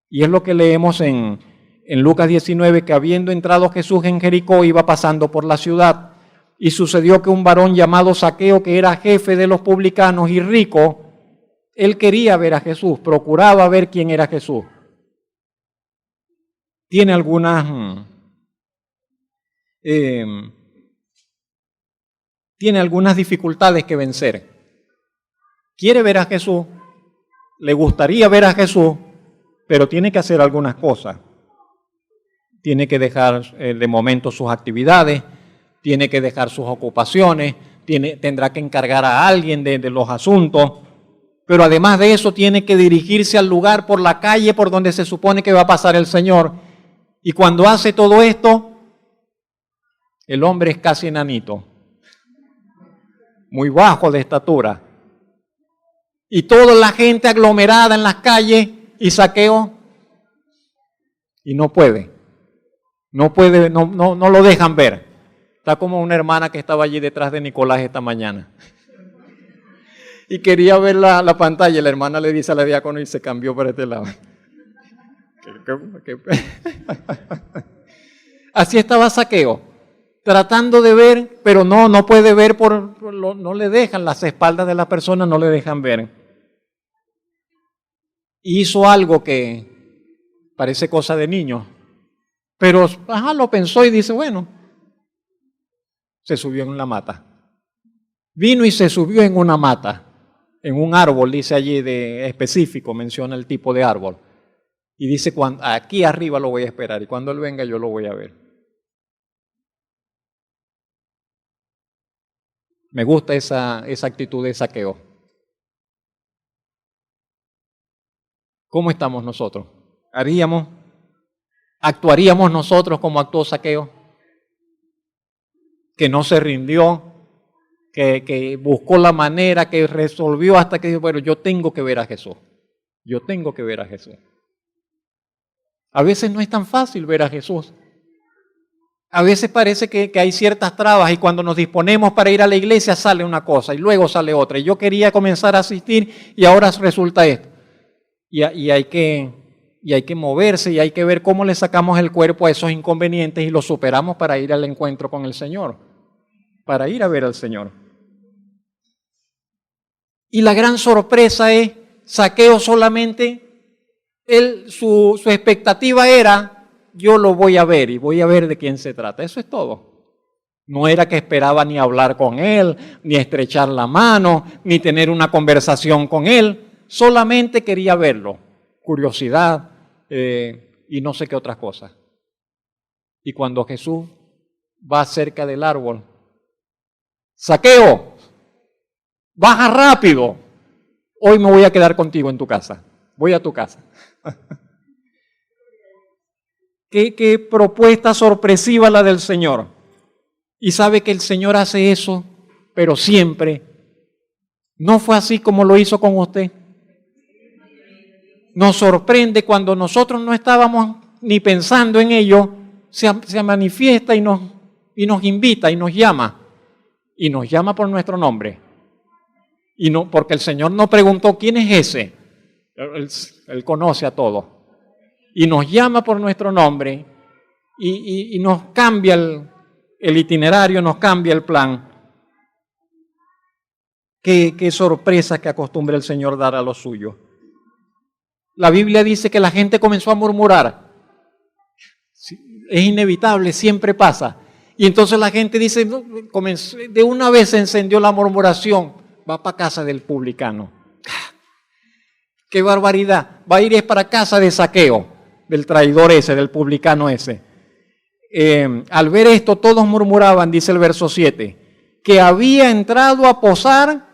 Y es lo que leemos en Lucas 19, que habiendo entrado Jesús en Jericó, iba pasando por la ciudad. Y sucedió que un varón llamado Zaqueo, que era jefe de los publicanos y rico, él quería ver a Jesús, procuraba ver quién era Jesús. Tiene algunas dificultades que vencer. Quiere ver a Jesús, le gustaría ver a Jesús, pero tiene que hacer algunas cosas. Tiene que dejar de momento sus actividades, tiene que dejar sus ocupaciones, tendrá que encargar a alguien de los asuntos, pero además de eso tiene que dirigirse al lugar, por la calle por donde se supone que va a pasar el Señor. Y cuando hace todo esto, el hombre es casi enanito, muy bajo de estatura, y toda la gente aglomerada en las calles, y Zaqueo, y no lo dejan ver. Está como una hermana que estaba allí detrás de Nicolás esta mañana y quería ver la pantalla, y la hermana le dice a la diácono y se cambió para este lado. Así estaba Zaqueo. tratando de ver, pero no puede ver, no le dejan, las espaldas de la persona no le dejan ver. Hizo algo que parece cosa de niño, pero lo pensó y dice, bueno, se subió en la mata. Vino y se subió en una mata, en un árbol, dice allí de específico, menciona el tipo de árbol. Y dice, aquí arriba lo voy a esperar y cuando él venga yo lo voy a ver. Me gusta esa actitud de Zaqueo. ¿Cómo estamos nosotros? ¿Actuaríamos nosotros como actuó Zaqueo? Que no se rindió, que buscó la manera, que resolvió hasta que dijo, bueno, yo tengo que ver a Jesús. Yo tengo que ver a Jesús. A veces no es tan fácil ver a Jesús. A veces parece que hay ciertas trabas y cuando nos disponemos para ir a la iglesia sale una cosa y luego sale otra. Y yo quería comenzar a asistir y ahora resulta esto. Y hay que moverse y hay que ver cómo le sacamos el cuerpo a esos inconvenientes y los superamos para ir al encuentro con el Señor, para ir a ver al Señor. Y la gran sorpresa es, Zaqueo solamente, su expectativa era, yo lo voy a ver y voy a ver de quién se trata. Eso es todo. No era que esperaba ni hablar con él, ni estrechar la mano, ni tener una conversación con él. Solamente quería verlo. Curiosidad y no sé qué otras cosas. Y cuando Jesús va cerca del árbol, Zaqueo, baja rápido. Hoy me voy a quedar contigo en tu casa. Voy a tu casa. Qué propuesta sorpresiva la del Señor. Y sabe que el Señor hace eso, pero siempre. No fue así como lo hizo con usted. Nos sorprende cuando nosotros no estábamos ni pensando en ello, se manifiesta y nos invita y nos llama. Y nos llama por nuestro nombre. Y no, porque el Señor no preguntó quién es ese. Él conoce a todos. Y nos llama por nuestro nombre y nos cambia el itinerario, nos cambia el plan. Qué sorpresa que acostumbra el Señor dar a los suyos. La Biblia dice que la gente comenzó a murmurar. Es inevitable, siempre pasa. Y entonces la gente dice, de una vez se encendió la murmuración, va para casa del publicano. ¡Qué barbaridad! Va a ir para casa de Zaqueo, del traidor ese, del publicano ese. Al ver esto, todos murmuraban, dice el verso 7, que había entrado a posar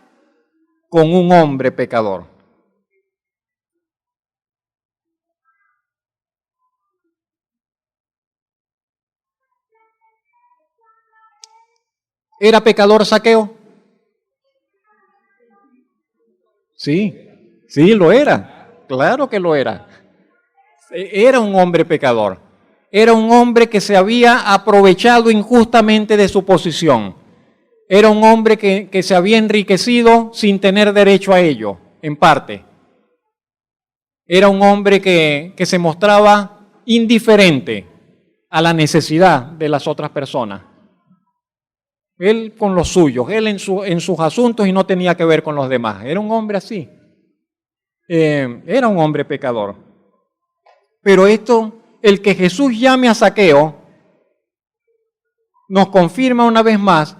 con un hombre pecador. ¿Era pecador Zaqueo? Sí, lo era. Claro que lo era. Era un hombre pecador. Era un hombre que se había aprovechado injustamente de su posición. Era un hombre que se había enriquecido sin tener derecho a ello, en parte. Era un hombre que se mostraba indiferente a la necesidad de las otras personas. Él con los suyos, él en sus asuntos y no tenía que ver con los demás. Era un hombre así. Era un hombre pecador. Pero el que Jesús llame a Zaqueo, nos confirma una vez más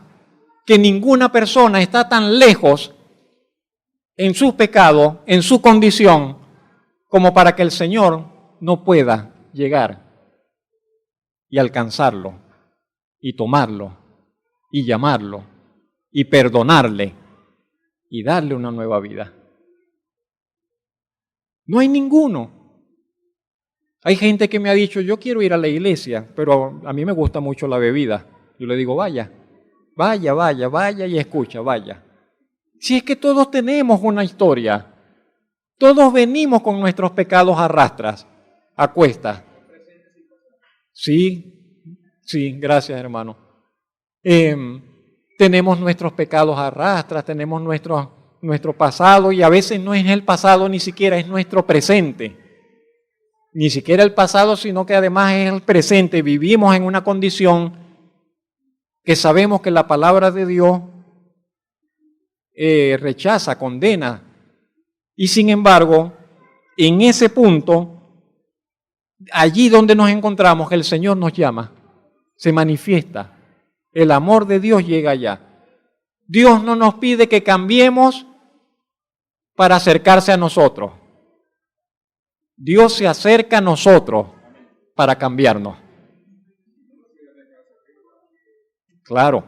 que ninguna persona está tan lejos en su pecado, en su condición, como para que el Señor no pueda llegar y alcanzarlo, y tomarlo, y llamarlo, y perdonarle, y darle una nueva vida. No hay ninguno. Hay gente que me ha dicho, yo quiero ir a la iglesia, pero a mí me gusta mucho la bebida. Yo le digo, vaya y escucha, vaya. Si es que todos tenemos una historia, todos venimos con nuestros pecados a rastras, a cuestas. Sí, gracias hermano. Tenemos nuestros pecados a rastras, tenemos nuestro pasado y a veces no es el pasado ni siquiera, es nuestro presente. Ni siquiera el pasado, sino que además es el presente. Vivimos en una condición que sabemos que la palabra de Dios rechaza, condena, y sin embargo, en ese punto, allí donde nos encontramos, el Señor nos llama, se manifiesta, el amor de Dios llega allá. Dios no nos pide que cambiemos para acercarse a nosotros. Dios se acerca a nosotros para cambiarnos. Claro.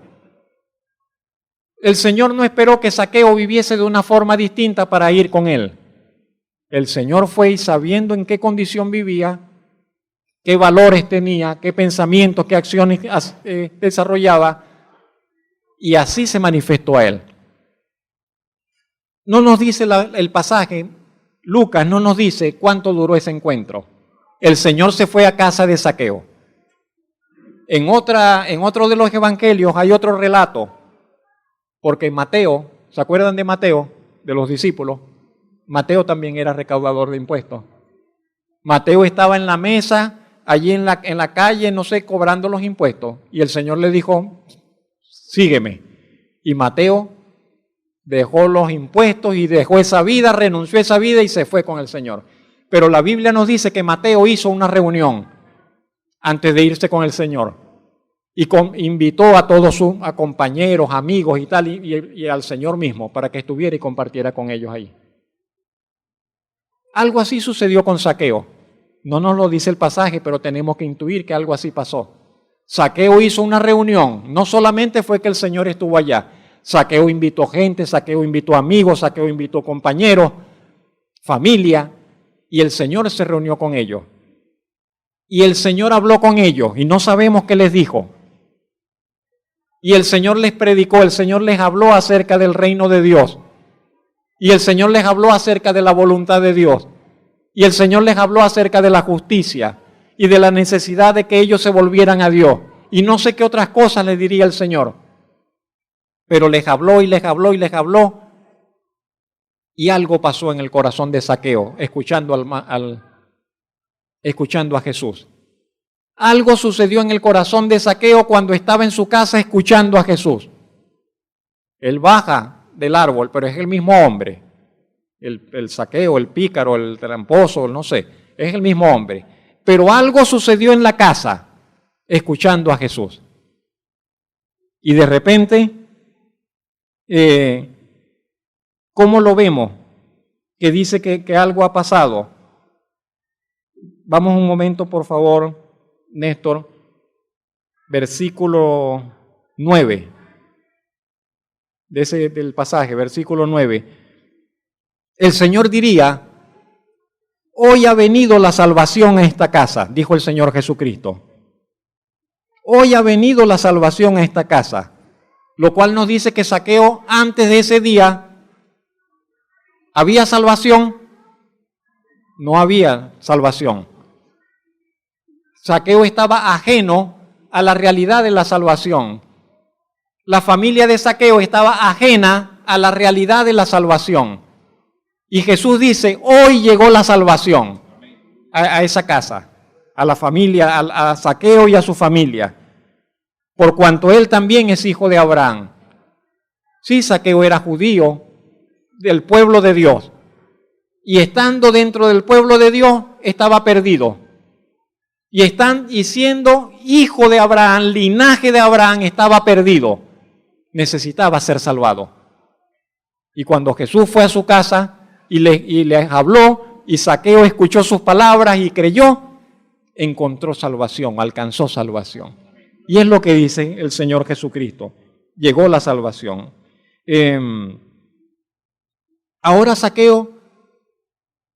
El Señor no esperó que Zaqueo viviese de una forma distinta para ir con él. El Señor fue y sabiendo en qué condición vivía, qué valores tenía, qué pensamientos, qué acciones desarrollaba, y así se manifestó a él. No nos dice el pasaje, Lucas no nos dice cuánto duró ese encuentro. El Señor se fue a casa de Zaqueo. En otro de los evangelios hay otro relato, porque Mateo, ¿se acuerdan de Mateo, de los discípulos? Mateo también era recaudador de impuestos. Mateo estaba en la mesa, allí en la calle, no sé, cobrando los impuestos, y el Señor le dijo, sígueme. Y Mateo dejó los impuestos y dejó esa vida, renunció a esa vida y se fue con el Señor. Pero la Biblia nos dice que Mateo hizo una reunión antes de irse con el Señor y invitó a todos sus compañeros, amigos y tal, y al Señor mismo para que estuviera y compartiera con ellos ahí. Algo así sucedió con Zaqueo. No nos lo dice el pasaje, pero tenemos que intuir que algo así pasó. Zaqueo hizo una reunión, no solamente fue que el Señor estuvo allá, Zaqueo invitó gente, Zaqueo invitó amigos, Zaqueo invitó compañeros, familia, y el Señor se reunió con ellos. Y el Señor habló con ellos, y no sabemos qué les dijo. Y el Señor les predicó, el Señor les habló acerca del reino de Dios. Y el Señor les habló acerca de la voluntad de Dios. Y el Señor les habló acerca de la justicia y de la necesidad de que ellos se volvieran a Dios. Y no sé qué otras cosas les diría el Señor. Pero les habló y les habló y les habló. Y algo pasó en el corazón de Zaqueo, escuchando a Jesús. Algo sucedió en el corazón de Zaqueo cuando estaba en su casa escuchando a Jesús. Él baja del árbol, pero es el mismo hombre. El Zaqueo, el pícaro, el tramposo, no sé, es el mismo hombre. Pero algo sucedió en la casa escuchando a Jesús. Y de repente, ¿cómo lo vemos? Que dice que algo ha pasado. Vamos un momento, por favor, Néstor. Versículo 9. Del pasaje, versículo 9. El Señor diría, hoy ha venido la salvación a esta casa, dijo el Señor Jesucristo. Hoy ha venido la salvación a esta casa, lo cual nos dice que Zaqueo antes de ese día, ¿había salvación? No había salvación. Zaqueo estaba ajeno a la realidad de la salvación. La familia de Zaqueo estaba ajena a la realidad de la salvación. Y Jesús dice, hoy llegó la salvación a esa casa, a la familia, a Zaqueo y a su familia, por cuanto él también es hijo de Abraham. Sí, Zaqueo era judío del pueblo de Dios, y estando dentro del pueblo de Dios, estaba perdido. Y siendo hijo de Abraham, linaje de Abraham, estaba perdido. Necesitaba ser salvado. Y cuando Jesús fue a su casa y les habló, y Zaqueo escuchó sus palabras y creyó, encontró salvación, alcanzó salvación. Y es lo que dice el Señor Jesucristo. Llegó la salvación. Ahora Zaqueo,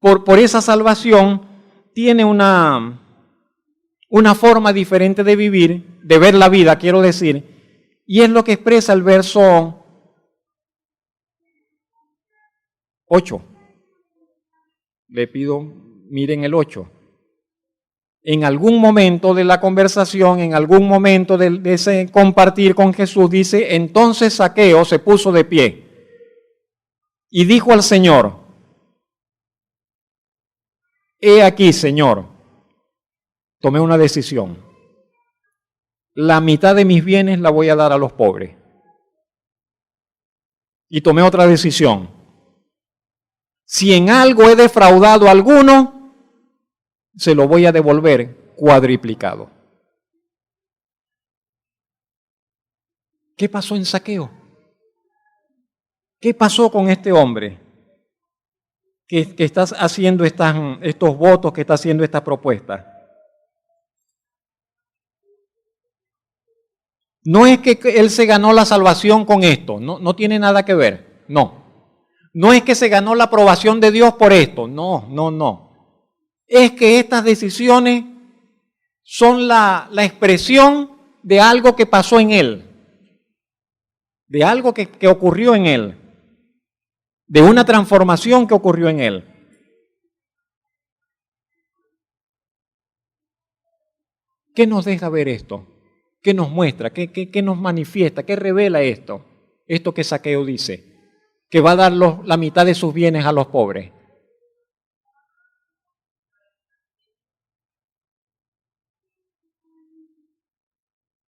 por esa salvación, tiene una forma diferente de vivir, de ver la vida, quiero decir, y es lo que expresa el verso 8. Le pido, miren el 8. En algún momento de la conversación, en algún momento de ese compartir con Jesús, dice, entonces Zaqueo se puso de pie y dijo al Señor, he aquí, Señor, tomé una decisión. la mitad de mis bienes la voy a dar a los pobres. Y tomé otra decisión. Si en algo he defraudado a alguno, se lo voy a devolver cuadriplicado. ¿Qué pasó en Zaqueo? ¿Qué pasó con este hombre que está haciendo estos votos, que está haciendo esta propuesta? No es que él se ganó la salvación con esto, no tiene nada que ver, no. No es que se ganó la aprobación de Dios por esto, no. Es que estas decisiones son la expresión de algo que pasó en él, de algo que ocurrió en él, de una transformación que ocurrió en él. ¿Qué nos deja ver esto? ¿Qué nos muestra? ¿Qué nos manifiesta? ¿Qué revela esto? Esto que Zaqueo dice, que va a dar la mitad de sus bienes a los pobres.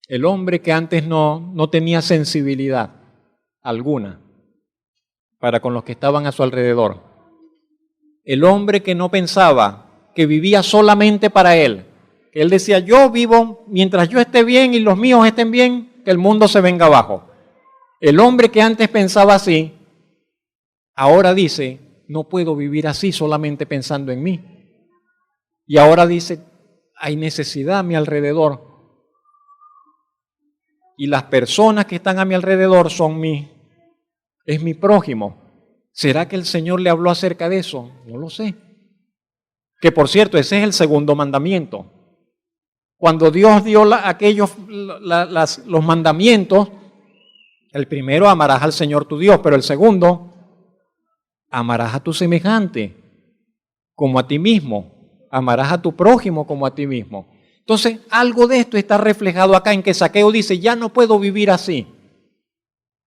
El hombre que antes no tenía sensibilidad alguna para con los que estaban a su alrededor. El hombre que no pensaba, que vivía solamente para él. Que él decía, yo vivo mientras yo esté bien y los míos estén bien, que el mundo se venga abajo. El hombre que antes pensaba así, ahora dice, no puedo vivir así solamente pensando en mí. Y ahora dice, hay necesidad a mi alrededor. Y las personas que están a mi alrededor es mi prójimo. ¿Será que el Señor le habló acerca de eso? No lo sé. Que por cierto, ese es el segundo mandamiento. Cuando Dios dio los mandamientos, el primero, amarás al Señor tu Dios, pero el segundo, amarás a tu semejante como a ti mismo, amarás a tu prójimo como a ti mismo. Entonces, algo de esto está reflejado acá en que Zaqueo dice, ya no puedo vivir así.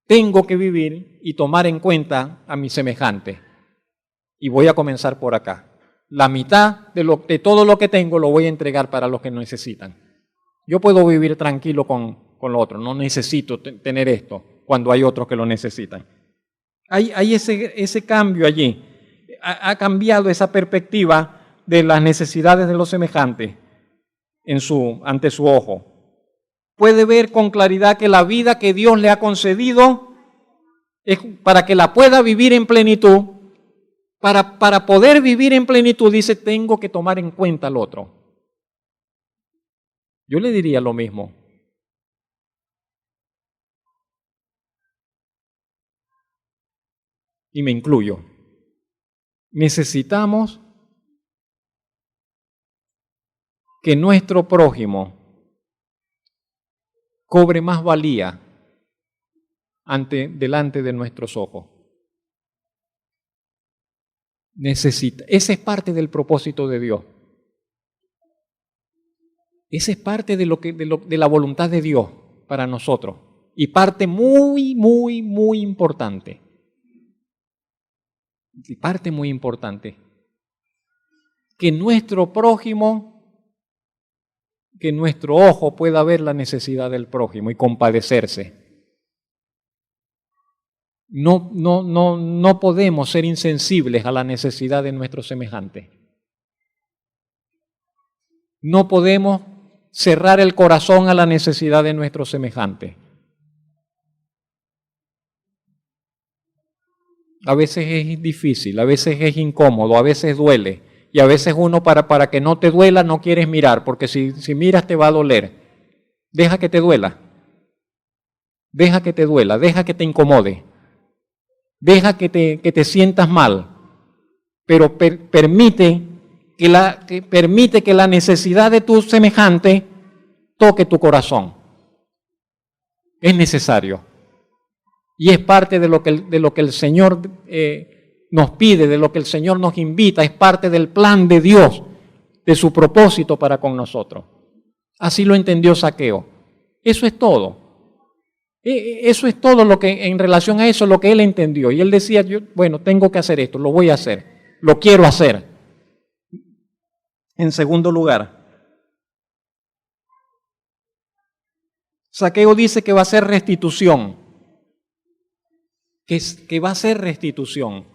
Tengo que vivir y tomar en cuenta a mi semejante. Y voy a comenzar por acá. La mitad de todo lo que tengo lo voy a entregar para los que necesitan. Yo puedo vivir tranquilo con lo otro, no necesito tener esto cuando hay otros que lo necesitan. Hay ese cambio allí. Ha cambiado esa perspectiva de las necesidades de los semejantes ante su ojo. Puede ver con claridad que la vida que Dios le ha concedido es para que la pueda vivir en plenitud. Para poder vivir en plenitud, dice, tengo que tomar en cuenta al otro. Yo le diría lo mismo. Y me incluyo. Necesitamos que nuestro prójimo cobre más valía delante de nuestros ojos. Ese es parte del propósito de Dios. Ese es parte de la voluntad de Dios para nosotros. Y parte muy, muy, muy importante. Y parte muy importante. Que nuestro prójimo, que nuestro ojo pueda ver la necesidad del prójimo y compadecerse. No podemos ser insensibles a la necesidad de nuestro semejante. No podemos cerrar el corazón a la necesidad de nuestro semejante. A veces es difícil, a veces es incómodo, a veces duele. Y a veces uno para que no te duela no quieres mirar, porque si miras te va a doler. Deja que te duela. Deja que te duela, deja que te incomode. Deja que te sientas mal. Pero permite que la necesidad de tu semejante toque tu corazón. Es necesario. Y es parte de lo que el Señor nos pide, de lo que el Señor nos invita, es parte del plan de Dios, de su propósito para con nosotros. Así lo entendió Zaqueo. Eso es todo. Eso es todo lo que en relación a eso, lo que él entendió. Y él decía, bueno, tengo que hacer esto, lo voy a hacer, lo quiero hacer. En segundo lugar, Zaqueo dice que va a ser restitución, que va a ser restitución.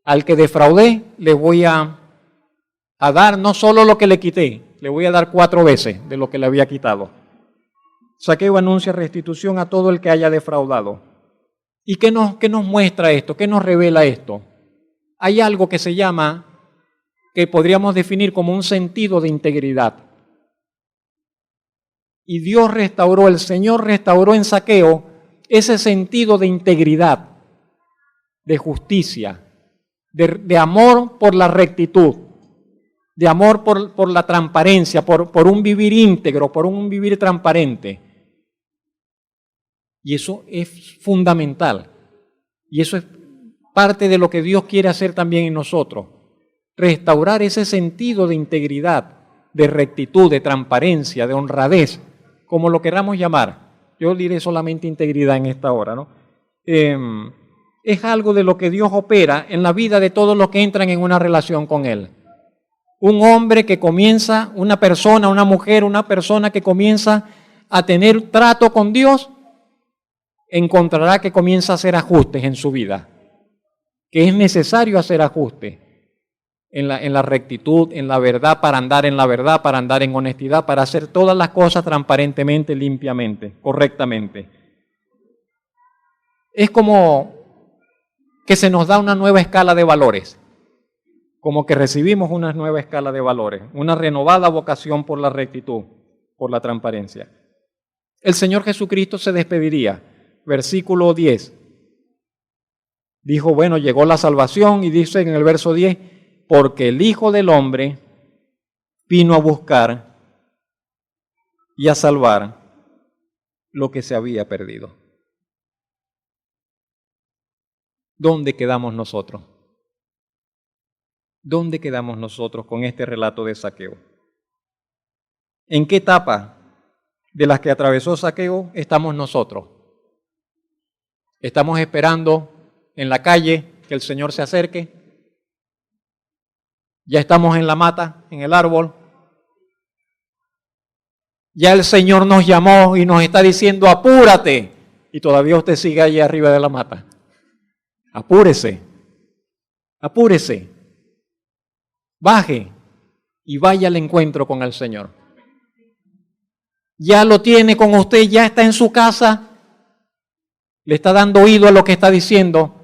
Al que defraudé le voy a dar no solo lo que le quité, le voy a dar 4 veces de lo que le había quitado. Zaqueo anuncia restitución a todo el que haya defraudado. ¿Y qué nos muestra esto? ¿Qué nos revela esto? Hay algo que se llama, que podríamos definir como un sentido de integridad. Y Dios restauró, el Señor restauró en Zaqueo ese sentido de integridad, de justicia, de amor por la rectitud, de amor por la transparencia, por un vivir íntegro, por un vivir transparente. Y eso es fundamental. Y eso es parte de lo que Dios quiere hacer también en nosotros. Restaurar ese sentido de integridad, de rectitud, de transparencia, de honradez, como lo queramos llamar. Yo diré solamente integridad en esta hora, ¿no? Es algo de lo que Dios opera en la vida de todos los que entran en una relación con Él. Un hombre que comienza, una persona, una mujer, una persona que comienza a tener trato con Dios, encontrará que comienza a hacer ajustes en su vida, que es necesario hacer ajustes en la rectitud, en la verdad, para andar en la verdad, para andar en honestidad, para hacer todas las cosas transparentemente, limpiamente, correctamente. Es como que se nos da una nueva escala de valores, como que recibimos una nueva escala de valores, una renovada vocación por la rectitud, por la transparencia. El Señor Jesucristo se despediría. Versículo 10. Dijo, bueno, llegó la salvación, y dice en el verso 10, porque el Hijo del Hombre vino a buscar y a salvar lo que se había perdido. ¿Dónde quedamos nosotros? ¿Dónde quedamos nosotros con este relato de Zaqueo? ¿En qué etapa de las que atravesó Zaqueo estamos nosotros? ¿Estamos esperando en la calle que el Señor se acerque? ¿Ya estamos en la mata, en el árbol? Ya el Señor nos llamó y nos está diciendo, apúrate. Y todavía usted sigue allí arriba de la mata. Apúrese. Apúrese. Baje y vaya al encuentro con el Señor. Ya lo tiene con usted, ya está en su casa. Le está dando oído a lo que está diciendo.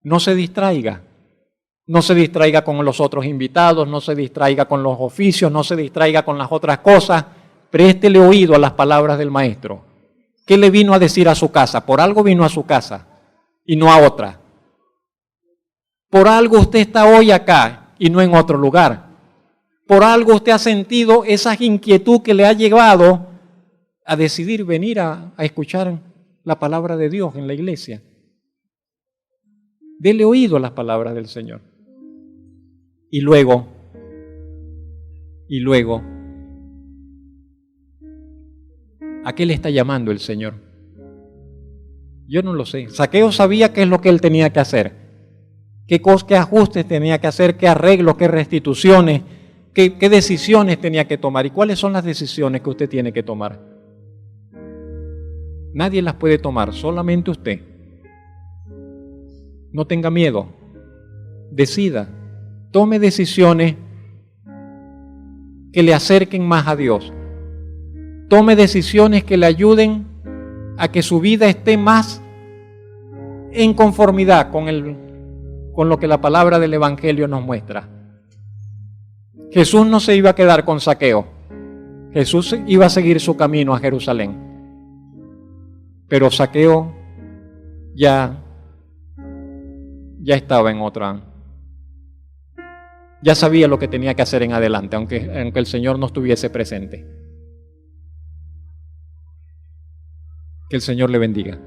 No se distraiga. No se distraiga con los otros invitados, no se distraiga con los oficios, no se distraiga con las otras cosas. Préstele oído a las palabras del Maestro. ¿Qué le vino a decir a su casa? Por algo vino a su casa y no a otra. Por algo usted está hoy acá y no en otro lugar. Por algo usted ha sentido esa inquietud que le ha llevado a decidir venir a escuchar la palabra de Dios en la iglesia. Dele oído a las palabras del Señor. Y luego, ¿a qué le está llamando el Señor? Yo no lo sé. Zaqueo sabía qué es lo que él tenía que hacer. Qué ajustes tenía que hacer, qué arreglos, qué restituciones, qué decisiones tenía que tomar. ¿Y cuáles son las decisiones que usted tiene que tomar? Nadie las puede tomar, solamente usted. No tenga miedo. Decida. Tome decisiones que le acerquen más a Dios. Tome decisiones que le ayuden a que su vida esté más en conformidad con lo que la palabra del Evangelio nos muestra. Jesús no se iba a quedar con Zaqueo. Jesús iba a seguir su camino a Jerusalén. Pero Zaqueo ya estaba en otra. Ya sabía lo que tenía que hacer en adelante, aunque el Señor no estuviese presente. Que el Señor le bendiga.